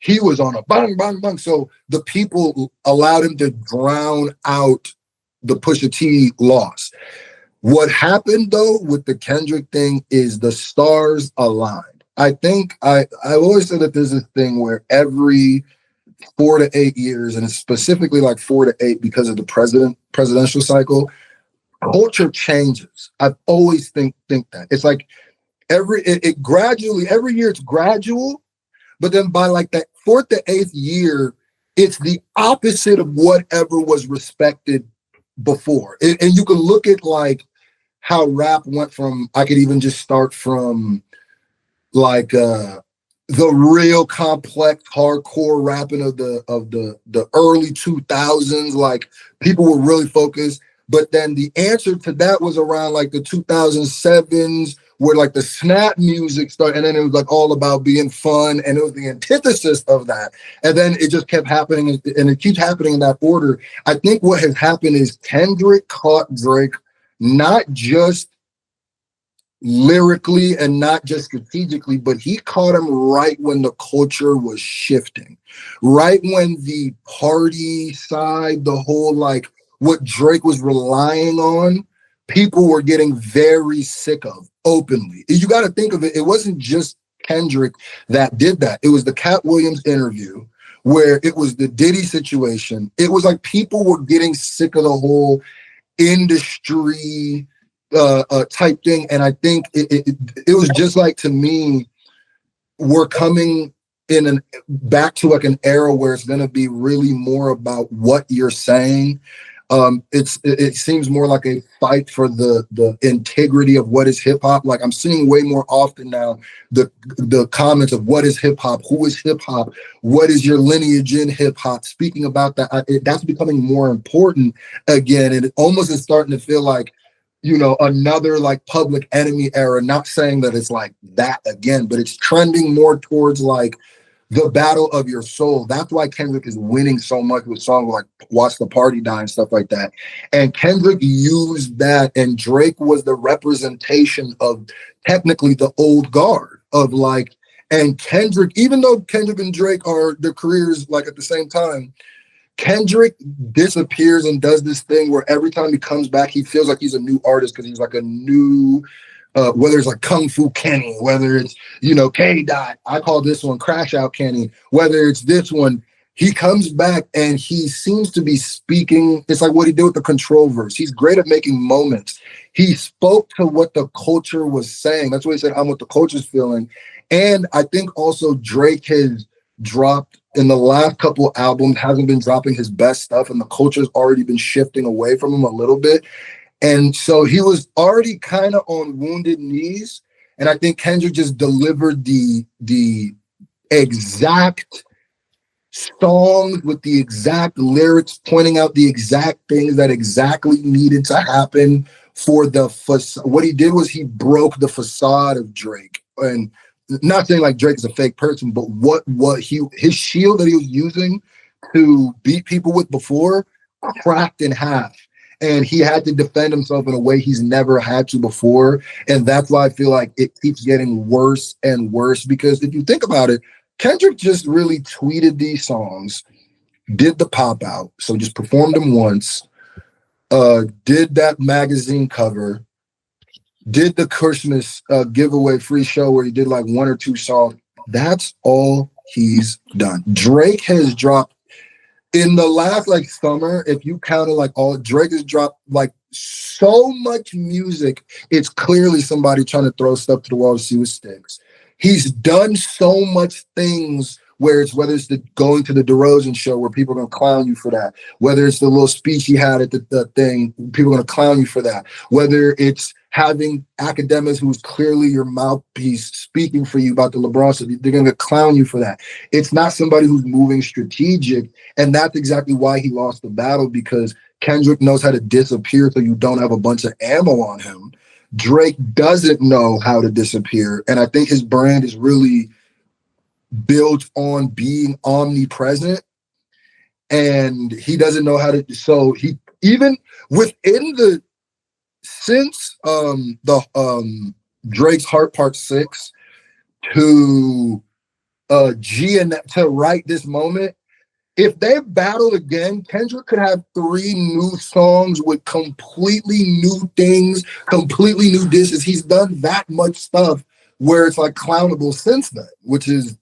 Speaker 1: he was on a bang, bang, bang. So the people allowed him to drown out the Pusha T loss. What happened though with the Kendrick thing is the stars aligned. I think I always said that there's this thing where every 4 to 8 years, and it's specifically like 4 to 8 because of the presidential cycle, culture changes. I've always think that. It's like it gradually, every year it's gradual, but then by like that 4th to 8th year, it's the opposite of whatever was respected before. And you can look at like how rap went from, I could even just start from like the real complex hardcore rapping of the early 2000s, like people were really focused. But then the answer to that was around like the 2007s, where like the snap music started, and then it was like all about being fun, and it was the antithesis of that. And then it just kept happening, and it keeps happening in that order. I think what has happened is Kendrick caught Drake not just lyrically and not just strategically, but he caught him right when the culture was shifting, right when the party side, the whole like what Drake was relying on, people were getting very sick of openly. You got to think of it. It wasn't just Kendrick that did that. It was the Cat Williams interview, where it was the Diddy situation. It was like people were getting sick of the whole industry type thing. And I think it was just like, to me, we're coming back to like an era where it's going to be really more about what you're saying. It seems more like a fight for the integrity of what is hip hop. Like I'm seeing way more often now the comments of what is hip hop, who is hip hop, what is your lineage in hip hop. Speaking about that, that's becoming more important again, and it almost is starting to feel like, you know, another like Public Enemy era. Not saying that it's like that again, but it's trending more towards like the battle of your soul. That's why Kendrick is winning so much with songs like Watch the Party Die and stuff like that. And Kendrick used that, and Drake was the representation of technically the old guard of like, and Kendrick, even though Kendrick and Drake are their careers like at the same time, Kendrick disappears and does this thing where every time he comes back, he feels like he's a new artist because he's like a new, whether it's like Kung Fu Kenny, whether it's, you know, K Dot, I call this one Crash Out Kenny, whether it's this one, he comes back and he seems to be speaking. It's like what he did with the Control verse. He's great at making moments. He spoke to what the culture was saying. That's what he said, I'm what the culture's feeling. And I think also Drake has dropped in the last couple of albums, hasn't been dropping his best stuff, and the culture's already been shifting away from him a little bit. And so he was already kind of on wounded knees. And I think Kendrick just delivered the exact songs with the exact lyrics, pointing out the exact things that exactly needed to happen for the facade. What he did was he broke the facade of Drake. And not saying like Drake is a fake person, but his shield that he was using to beat people with before cracked in half. And he had to defend himself in a way he's never had to before. And that's why I feel like it keeps getting worse and worse. Because if you think about it, Kendrick just really tweeted these songs, did the pop out, so just performed them once, did that magazine cover, did the Christmas giveaway free show where he did like one or two songs. That's all he's done. Drake has dropped in the last like summer, if you counted like all, Drake has dropped like so much music. It's clearly somebody trying to throw stuff to the wall to see what sticks. He's done so much things where it's, whether it's the going to the DeRozan show where people are going to clown you for that, whether it's the little speech he had at the thing, people are going to clown you for that, whether it's having academics who's clearly your mouthpiece speaking for you about the LeBron stuff, they're going to clown you for that. It's not somebody who's moving strategic, and that's exactly why he lost the battle, because Kendrick knows how to disappear so you don't have a bunch of ammo on him. Drake doesn't know how to disappear, and I think his brand is really built on being omnipresent, and he doesn't know how to. So he, even within the, since Drake's Heart Part 6 to G and to Right This Moment, if they battle again, Kendrick could have 3 new songs with completely new things, completely new dishes. He's done that much stuff where it's like clownable since then, which is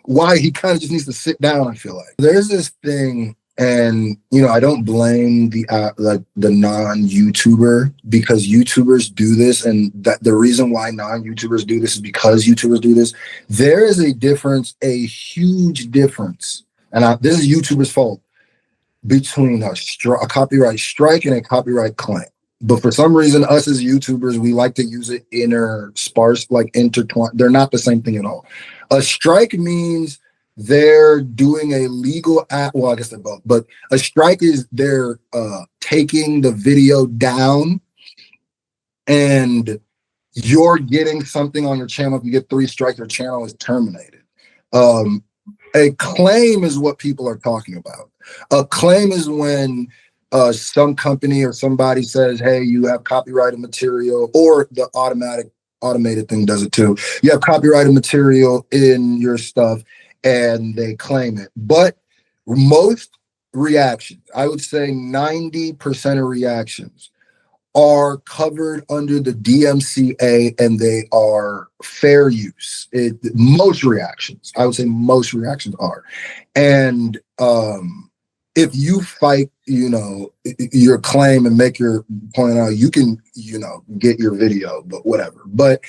Speaker 1: why he kind of just needs to sit down, I feel like. There's this thing, and you know, I don't blame the non-YouTuber, because YouTubers do this, and that the reason why non-YouTubers do this is because YouTubers do this. There is a difference, a huge difference, and this is YouTubers' fault, between a copyright strike and a copyright claim. But for some reason, us as YouTubers, we like to use it intertwined. They're not the same thing at all. A strike means they're doing a legal act. Well, I guess they're both, but a strike is they're taking the video down, and you're getting something on your channel. If you get 3 strikes, your channel is terminated. A claim is what people are talking about. A claim is when some company or somebody says, hey, you have copyrighted material, or the automated thing does it too. You have copyrighted material in your stuff, and they claim it. But most reactions, I would say 90% of reactions, are covered under the DMCA, and they are fair use. Most reactions, I would say most reactions are. And if you fight, you know, your claim and make your point out, you can, you know, get your video, but whatever. But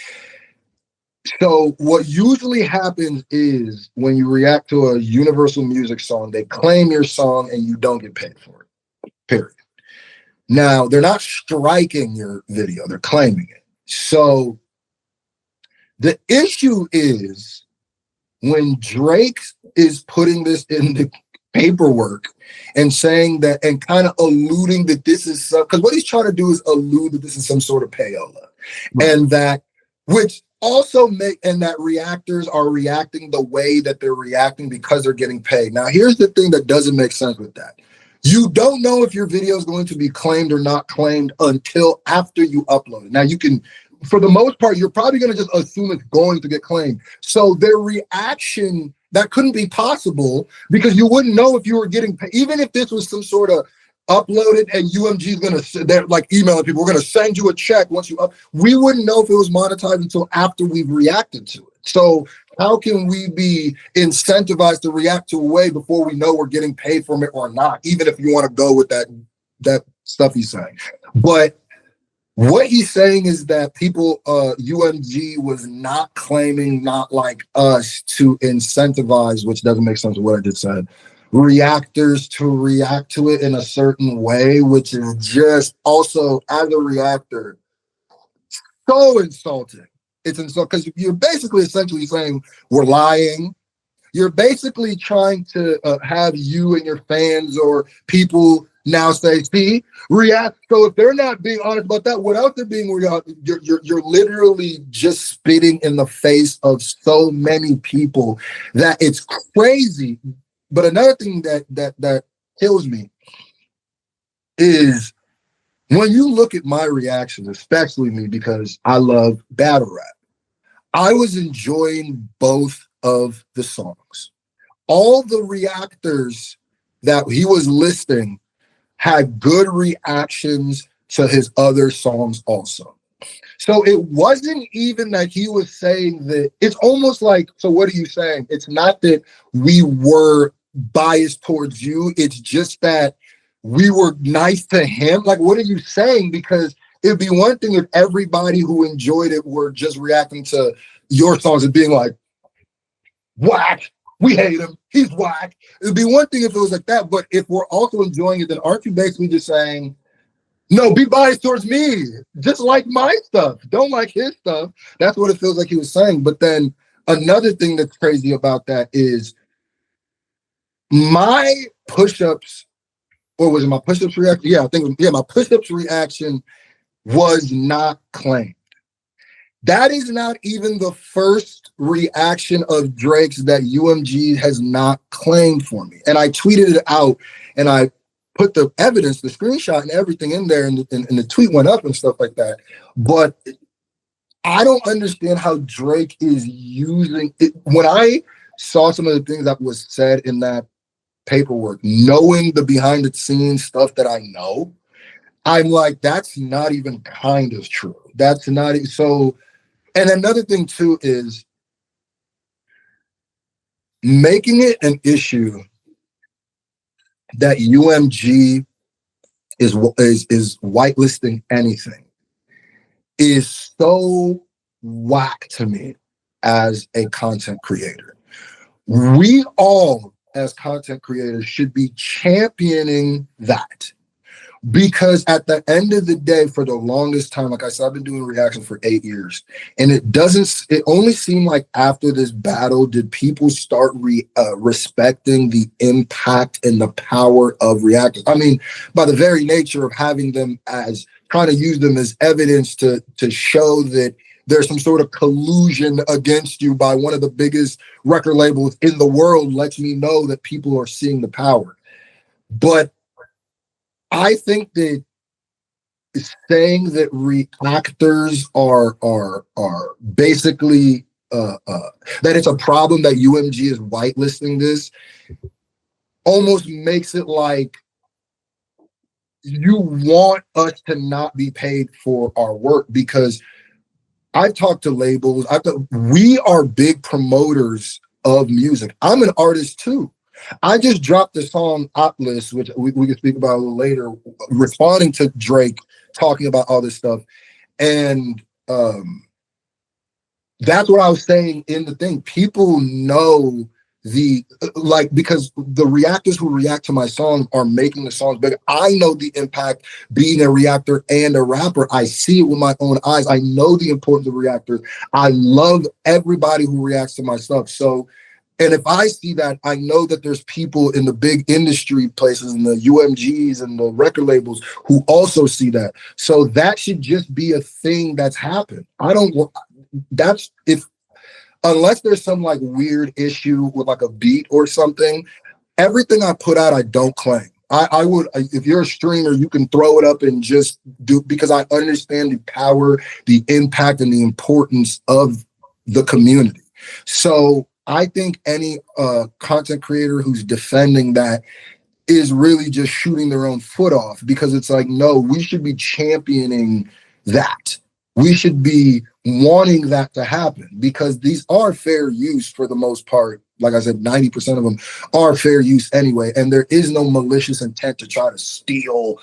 Speaker 1: so what usually happens is when you react to a Universal Music song, they claim your song and you don't get paid for it, period. Now, they're not striking your video, they're claiming it. So the issue is when Drake is putting this in the paperwork and saying that and kind of alluding that this is some, because what he's trying to do is allude that this is some sort of payola. Right. And that, which also and that reactors are reacting the way that they're reacting because they're getting paid. Now, here's the thing that doesn't make sense with that. You don't know if your video is going to be claimed or not claimed until after you upload it. Now, you can, for the most part, you're probably going to just assume it's going to get claimed. So their reaction, that couldn't be possible because you wouldn't know if you were getting paid. Even if this was some sort of uploaded and UMG is going to, they're like emailing people, we're going to send you a check once you up, we wouldn't know if it was monetized until after we've reacted to it. So how can we be incentivized to react to a way before we know we're getting paid from it or not, even if you want to go with that stuff he's saying. But what he's saying is that people, UMG was not claiming, not like us, to incentivize, which doesn't make sense with what I just said, reactors to react to it in a certain way, which is just also, as a reactor, so insulting. It's insulting because you're basically essentially saying we're lying. You're basically trying to have you and your fans or people now say, see, react. So if they're not being honest about that, without them being real, you're literally just spitting in the face of so many people that it's crazy. But another thing that kills me is when you look at my reactions, especially me, because I love battle rap, I was enjoying both of the songs. All the reactors that he was listing had good reactions to his other songs also. So it wasn't even that he was saying that, it's almost like, so what are you saying? It's not that we were biased towards you, it's just that we were nice to him. Like, what are you saying? Because it'd be one thing if everybody who enjoyed it were just reacting to your songs and being like, whack, we hate him, he's whack. It'd be one thing if it was like that, but if we're also enjoying it, then aren't you basically just saying, no, be biased towards me, just like my stuff, don't like his stuff? That's what it feels like he was saying. But then another thing that's crazy about that is my push-ups, or was it my push-ups reaction? Yeah, I think, yeah, my push-ups reaction was not claimed. That is not even the first reaction of Drake's that UMG has not claimed for me. And I tweeted it out and I put the evidence, the screenshot and everything in there, and the tweet went up and stuff like that. But I don't understand how Drake is using it. When I saw some of the things that was said in that paperwork, knowing the behind the scenes stuff that I know, I'm like, that's not even kind of true. That's not so. And another thing too is making it an issue that UMG is whitelisting anything is so whack to me as a content creator. We all, as content creators, should be championing that. Because at the end of the day, for the longest time, like I said, I've been doing reaction for 8 years, and it only seemed like after this battle did people start respecting the impact and the power of reactors. I mean, by the very nature of having them as, trying to use them as evidence to show that there's some sort of collusion against you by one of the biggest record labels in the world lets me know that people are seeing the power. But I think that saying that reactors are basically that it's a problem that UMG is whitelisting this almost makes it like you want us to not be paid for our work. Because I've talked to labels, we are big promoters of music. I'm an artist too. I just dropped the song Atlas, which we can speak about a little later, responding to Drake, talking about all this stuff. And that's what I was saying in the thing. People know because the reactors who react to my songs are making the songs bigger. I know the impact being a reactor and a rapper. I see it with my own eyes. I know the importance of reactors. I love everybody who reacts to my stuff. So, and if I see that, I know that there's people in the big industry places and the UMGs and the record labels who also see that. So that should just be a thing that's happened. Unless there's some like weird issue with like a beat or something, everything I put out, I don't claim. I would, if you're a streamer, you can throw it up and just do, because I understand the power, the impact, and the importance of the community. So I think any content creator who's defending that is really just shooting their own foot off, because it's like, no, we should be championing that. We should be wanting that to happen, because these are fair use for the most part. Like I said, 90% of them are fair use anyway, and there is no malicious intent to try to steal,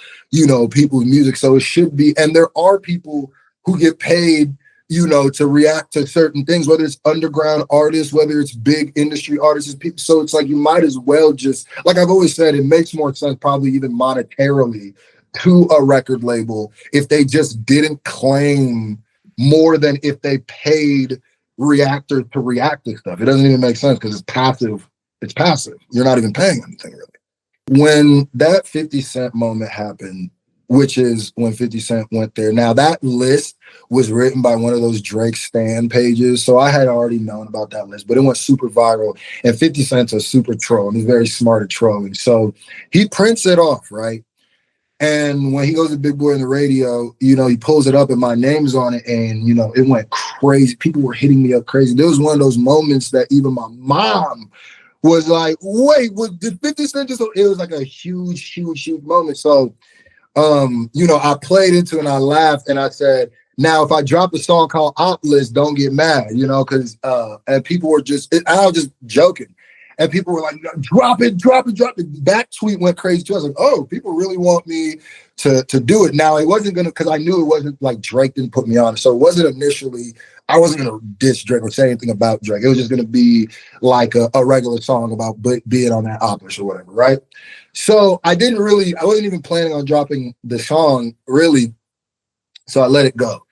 Speaker 1: people's music. So it should be, and there are people who get paid, to react to certain things, whether it's underground artists, whether it's big industry artists, people. So it's like, you might as well just, like I've always said, it makes more sense, probably even monetarily, to a record label if they just didn't claim more than if they paid reactor to reactor stuff. It doesn't even make sense because it's passive. It's passive. You're not even paying anything really. When that 50 Cent moment happened, which is when 50 Cent went there. Now that list was written by one of those Drake stan pages. So I had already known about that list, but it went super viral. And 50 Cent's a super troll, and he's very smart at trolling. So he prints it off, right? And when he goes to Big Boy on the radio, he pulls it up and my name's on it, and it went crazy. People were hitting me up crazy. There was one of those moments that even my mom was like, wait, did 50 Cent just, it was like a huge, huge, huge moment. So I played into it and I laughed and I said, now if I drop a song called Op List, don't get mad, because and people were I was just joking. And people were like, drop it. That tweet went crazy too. I was like, oh, people really want me to do it. Now, it wasn't going to, because I knew it wasn't like Drake didn't put me on. So it wasn't initially, I wasn't going to diss Drake or say anything about Drake. It was just going to be like a regular song about being on that Opus or whatever, right? So I wasn't even planning on dropping the song, really. So I let it go.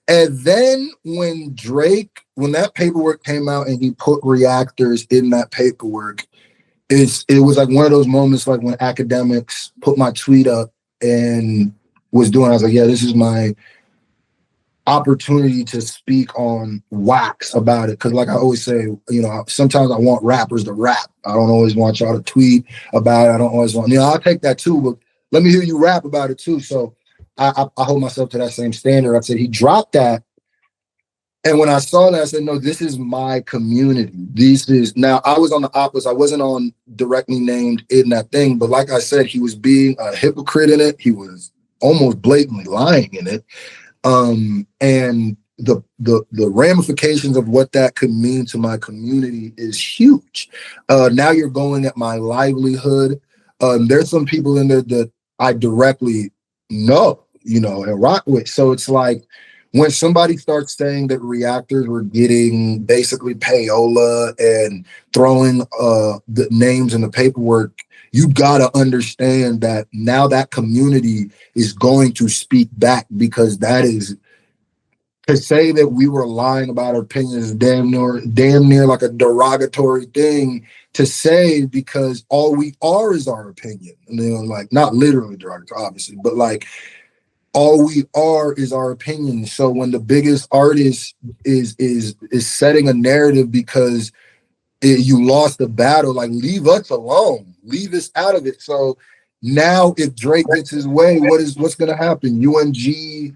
Speaker 1: And then when that paperwork came out and he put reactors in that paperwork, it was like one of those moments like when academics put my tweet up and was doing, I was like, yeah, this is my opportunity to speak on wax about it. Cause like I always say, sometimes I want rappers to rap. I don't always want y'all to tweet about it. I don't always want, I'll take that too, but let me hear you rap about it too. So I hold myself to that same standard. I said, he dropped that. And when I saw that, I said, no, this is my community. Now I was on the opposite. I wasn't on directly named in that thing. But like I said, he was being a hypocrite in it. He was almost blatantly lying in it. And the ramifications of what that could mean to my community is huge. Now you're going at my livelihood. There's some people in there that I directly know, and rock with. So it's like when somebody starts saying that reactors were getting basically payola and throwing the names in the paperwork, you gotta understand that now that community is going to speak back, because that is, to say that we were lying about our opinions is damn near like a derogatory thing to say, because all we are is our opinion. And like, not literally derogatory, obviously, but like all we are is our opinion. So when the biggest artist is setting a narrative because you lost the battle, like, leave us alone, leave us out of it. So now if Drake gets his way, what's going to happen? UMG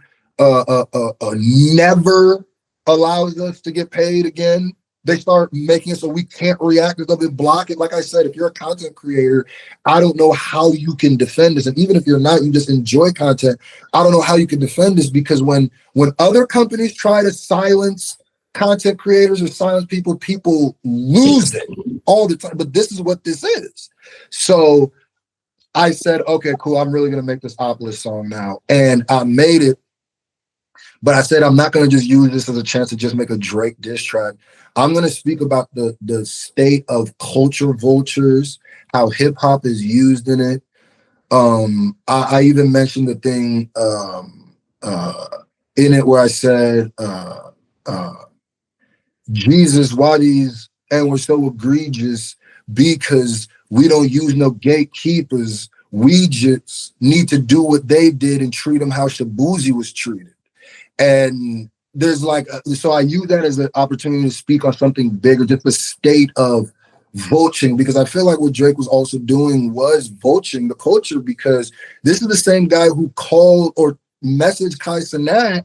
Speaker 1: never allows us to get paid again. They start making it so we can't react to it, block it. Like I said, if you're a content creator, I don't know how you can defend this. And even if you're not, you just enjoy content, I don't know how you can defend this, because when other companies try to silence content creators or silence people lose it all the time. But this is what this is. So I said, okay, cool, I'm really going to make this Op List song now. And I made it But I said I'm not going to just use this as a chance to just make a Drake diss track. I'm going to speak about the state of culture vultures, how hip hop is used in it. I even mentioned the thing in it where I said, Jesus, why these and we're so egregious because we don't use no gatekeepers. We just need to do what they did and treat them how Shabuzi was treated. And there's like, so I use that as an opportunity to speak on something bigger, just the state of vulturing, because I feel like what Drake was also doing was vulturing the culture, because this is the same guy who called or messaged Kai Cenat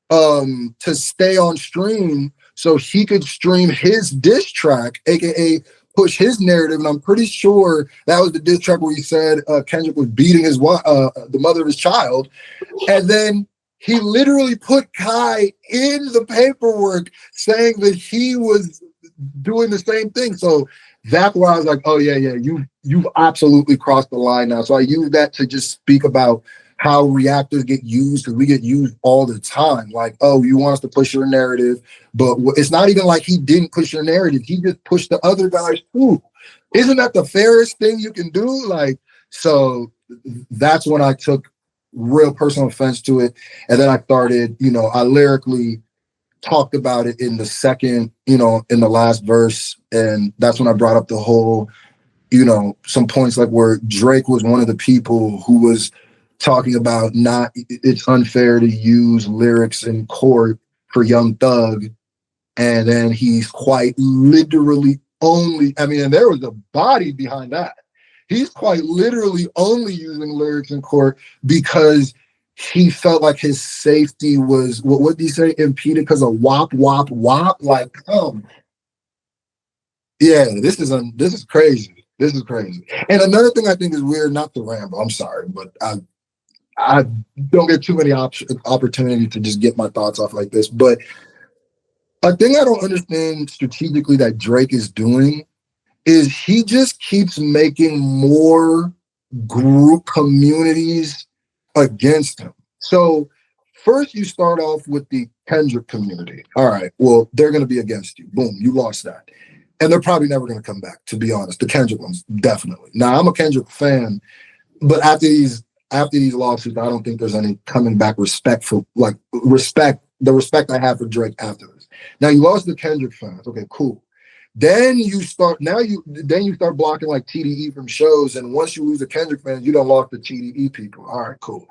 Speaker 1: to stay on stream so he could stream his diss track, aka push his narrative. And I'm pretty sure that was the diss track where he said Kendrick was beating his wife, the mother of his child, and then he literally put Kai in the paperwork saying that he was doing the same thing. So that's where I was like, oh yeah, you've absolutely crossed the line now. So I use that to just speak about how reactors get used, because we get used all the time. Like, oh, you want us to push your narrative, but it's not even like he didn't push your narrative. He just pushed the other guys too. Isn't that the fairest thing you can do? Like, so that's when I took real personal offense to it. And then I started, I lyrically talked about it in the second, in the last verse. And that's when I brought up the whole, some points like where Drake was one of the people who was talking about it's unfair to use lyrics in court for Young Thug. And then he's quite literally only, and there was a body behind that. He's quite literally only using lyrics in court because he felt like his safety was, what did he say, impeded because of wop, wop, wop? Like, yeah, this is crazy. This is crazy. And another thing I think is weird, not to ramble, I'm sorry, but I don't get too many opportunity to just get my thoughts off like this. But a thing I don't understand strategically that Drake is doing is he just keeps making more group communities against him. So first you start off with the Kendrick community. All right, well, they're going to be against you. Boom, you lost that. And they're probably never going to come back, to be honest. The Kendrick ones, definitely. Now, I'm a Kendrick fan, but after these lawsuits, I don't think there's any coming back the respect I have for Drake after this. Now, you lost the Kendrick fans. Okay, cool. Then you start blocking like TDE from shows, and once you lose the Kendrick fans, you don't lost the TDE people. All right, cool.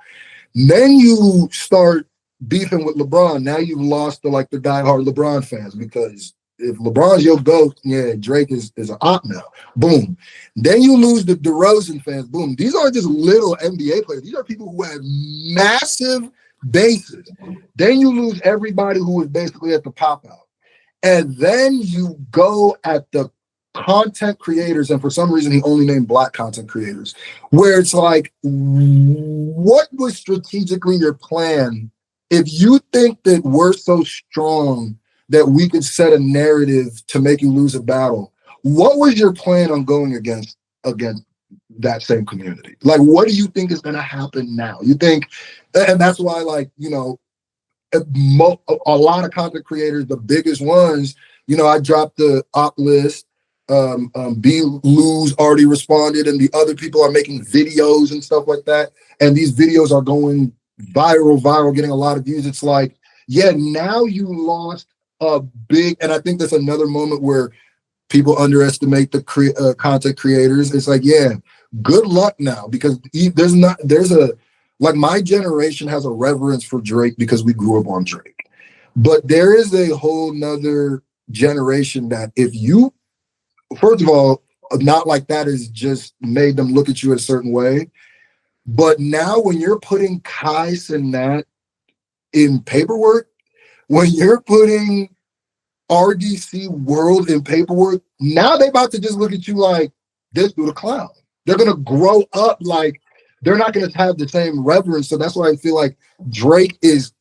Speaker 1: Then you start beefing with LeBron. Now you've lost the diehard LeBron fans, because if LeBron's your GOAT, yeah, Drake is an op now. Boom. Then you lose the DeRozan fans. Boom. These aren't just little NBA players. These are people who have massive bases. Then you lose everybody who was basically at the pop out. And then you go at the content creators, and for some reason he only named Black content creators, where it's like, what was strategically your plan? If you think that we're so strong that we could set a narrative to make you lose a battle, what was your plan on going against that same community? Like, what do you think is going to happen now? You think, and that's why, a lot of content creators, the biggest ones, I dropped the op list. B. Lou's already responded, and the other people are making videos and stuff like that. And these videos are going viral, getting a lot of views. It's like, yeah, now you lost a big, and I think that's another moment where people underestimate the content creators. It's like, yeah, good luck now, because my generation has a reverence for Drake because we grew up on Drake. But there is a whole nother generation that if you, first of all, not like that has just made them look at you a certain way. But now when you're putting Kai Cenat in paperwork, when you're putting RDC World in paperwork, now they about to just look at you like, this dude a clown. They're going to grow up like, they're not going to have the same reverence. So that's why I feel like Drake is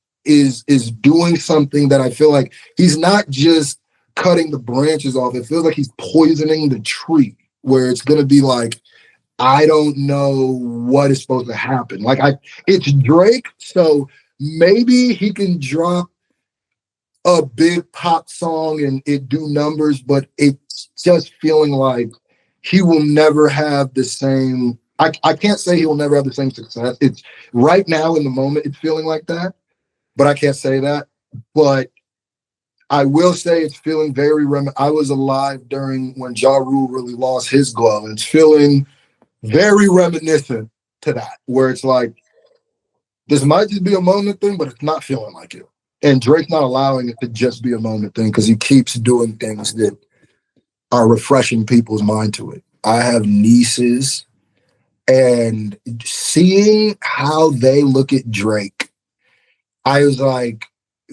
Speaker 1: doing something that I feel like he's not just cutting the branches off. It feels like he's poisoning the tree, where it's going to be like, I don't know what is supposed to happen. It's Drake, so maybe he can drop a big pop song and it do numbers, but it's just feeling like he will never have the same. I can't say he will never have the same success. It's right now in the moment, it's feeling like that, but I can't say that. But I will say it's feeling very I was alive during when Ja Rule really lost his glow. And it's feeling very reminiscent to that, where it's like, this might just be a moment thing, but it's not feeling like it. And Drake's not allowing it to just be a moment thing because he keeps doing things that are refreshing people's mind to it. I have nieces, and seeing how they look at Drake, I was like,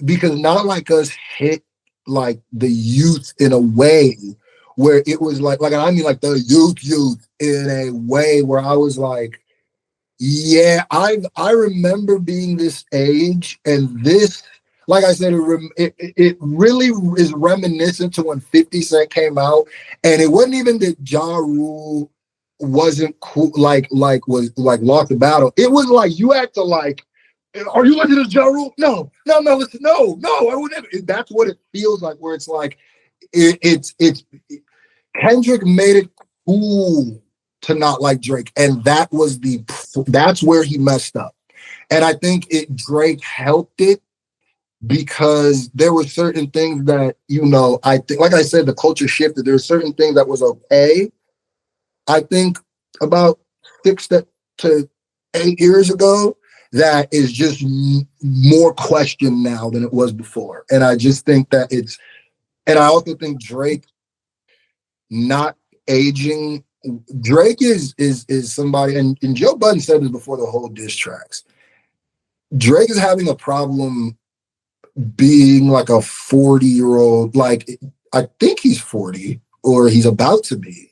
Speaker 1: because not like us hit like the youth in a way where it was like I mean like the youth in a way where I was like, yeah, I remember being this age, and this, like I said, it really is reminiscent to when 50 Cent came out, and it wasn't even that Ja Rule wasn't cool, was like lost the battle. It was like you acted like, are you listening to Ja Rule? No, listen, no, I would never. That's what it feels like, where it's like it's Kendrick made it cool to not like Drake, and that's where he messed up. And I think Drake helped it because there were certain things that, I think, like I said, the culture shifted. There were certain things that was okay. I think about 6 to 8 years ago, that is just more questioned now than it was before. And I just think that and I also think Drake not aging. Drake is somebody, and Joe Budden said this before the whole diss tracks. Drake is having a problem being like a 40-year-old. Like, I think he's 40 or he's about to be,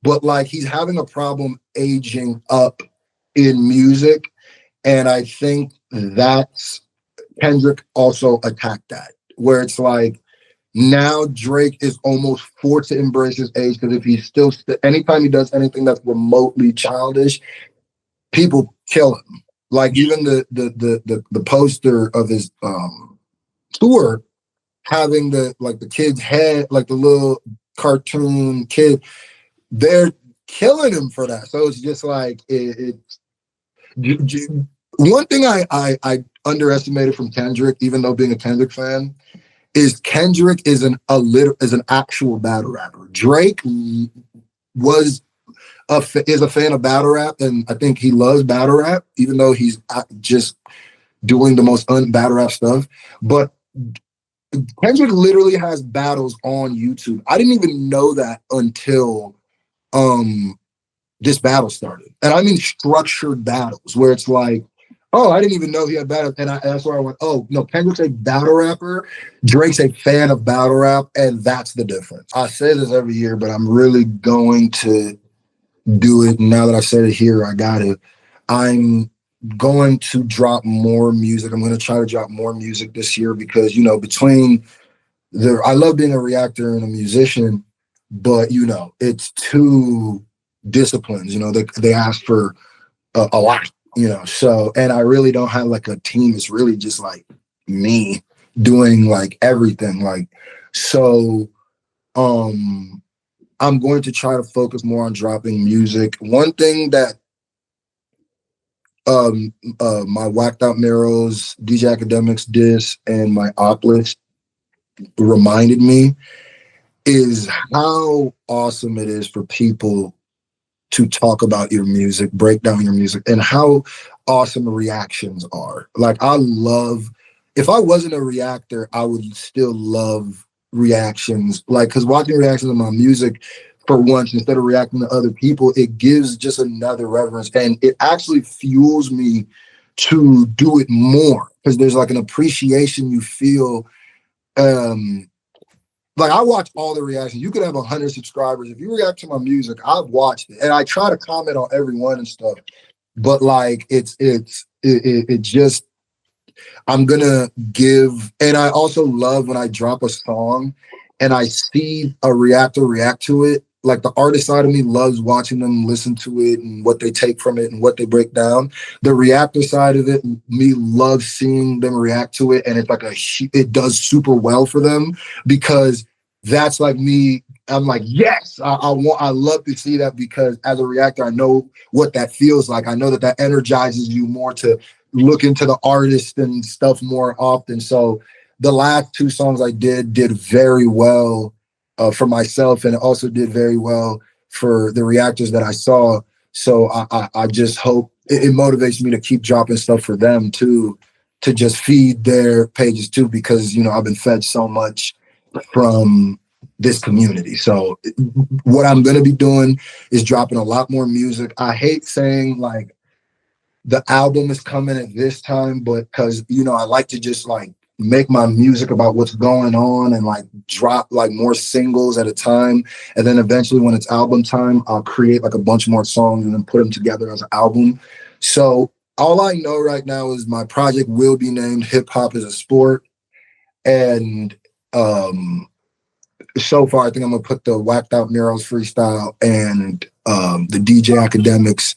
Speaker 1: but like he's having a problem aging up in music. And I think that's Kendrick also attacked that, where it's like, now Drake is almost forced to embrace his age, because if he's still anytime he does anything that's remotely childish, people kill him. Like even the poster of his tour having the kid's head, like the little cartoon kid, they're killing him for that. So it's just like one thing I underestimated from Kendrick, even though being a Kendrick fan, is Kendrick is an actual battle rapper. Drake is a fan of battle rap, and I think he loves battle rap, even though he's just doing the most un-battle rap stuff. But Kendrick literally has battles on YouTube. I didn't even know that until this battle started. And I mean structured battles where it's like, oh, I didn't even know he had battle. And that's where I went, oh, no, Kendrick's a battle rapper. Drake's a fan of battle rap. And that's the difference. I say this every year, but I'm really going to do it. Now that I said it here, I got it. I'm going to drop more music. I'm going to try to drop more music this year because, between I love being a reactor and a musician, but, it's two disciplines. They ask for a lot. So, and I really don't have like a team. It's really just like me doing like everything. Like, so, I'm going to try to focus more on dropping music. One thing that, my Whacked Out Mirrors, DJ Academics diss, and my op list reminded me is how awesome it is for people to talk about your music, break down your music, and how awesome the reactions are. Like, if I wasn't a reactor, I would still love reactions. Like, because watching reactions of my music, for once, instead of reacting to other people, it gives just another reverence. And it actually fuels me to do it more, because there's like an appreciation you feel. Like, I watch all the reactions. You could have 100 subscribers. If you react to my music, I've watched it, and I try to comment on every one and stuff. But like, it just, I'm gonna give. And I also love when I drop a song and I see a reactor react to it, like the artist side of me loves watching them listen to it and what they take from it and what they break down. The reactor side of it, me loves seeing them react to it, and it's like it does super well for them, because that's like me. I'm like, yes, I love to see that, because as a reactor, I know what that feels like. I know that energizes you more to look into the artist and stuff more often. So the last two songs I did very well for myself, and it also did very well for the reactors that I saw. So I just hope it motivates me to keep dropping stuff for them too, to just feed their pages too, because I've been fed so much from this community. So what I'm going to be doing is dropping a lot more music. I hate saying like the album is coming at this time, but because I like to just like make my music about what's going on and like drop like more singles at a time, and then eventually when it's album time, I'll create like a bunch more songs and then put them together as an album. So all I know right now is my project will be named Hip Hop is a Sport, and so far I think I'm gonna put the Whacked Out Murals freestyle and the DJ Academics,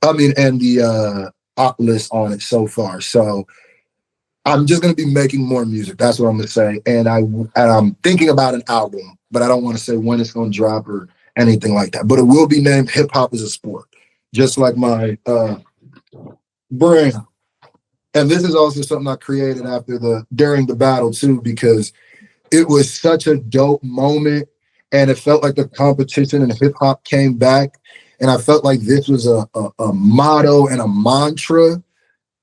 Speaker 1: and the Oculus on it so far. So I'm just gonna be making more music. That's what I'm gonna say. And I'm thinking about an album, but I don't want to say when it's gonna drop or anything like that. But it will be named Hip Hop is a Sport, just like my brand. And this is also something I created during the battle too, because it was such a dope moment, and it felt like the competition in hip hop came back, and I felt like this was a motto and a mantra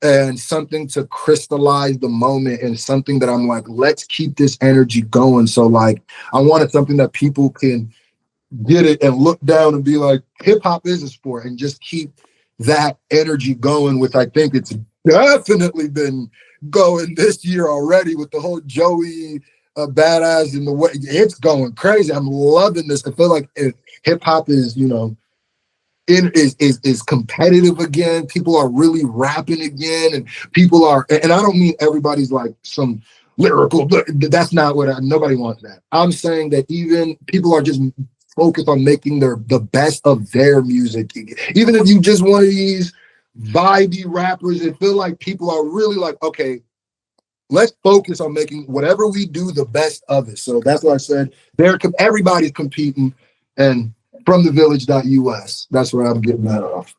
Speaker 1: and something to crystallize the moment, and something that I'm like, let's keep this energy going. So like, I wanted something that people can get it and look down and be like, hip hop is a sport, and just keep that energy going, which I think it's definitely been going this year already with the whole Joey badass and the way it's going crazy. I'm loving this. I feel like hip hop is, is competitive again. People are really rapping again, and people are, and I don't mean everybody's like some lyrical. That's not what nobody wants that. I'm saying that even people are just focused on making the best of their music. Even if you just one of these vibey rappers, it feel like people are really like, okay, let's focus on making whatever we do the best of it. So that's what I said. Everybody's competing, and from the village.us, that's where I'm getting that off.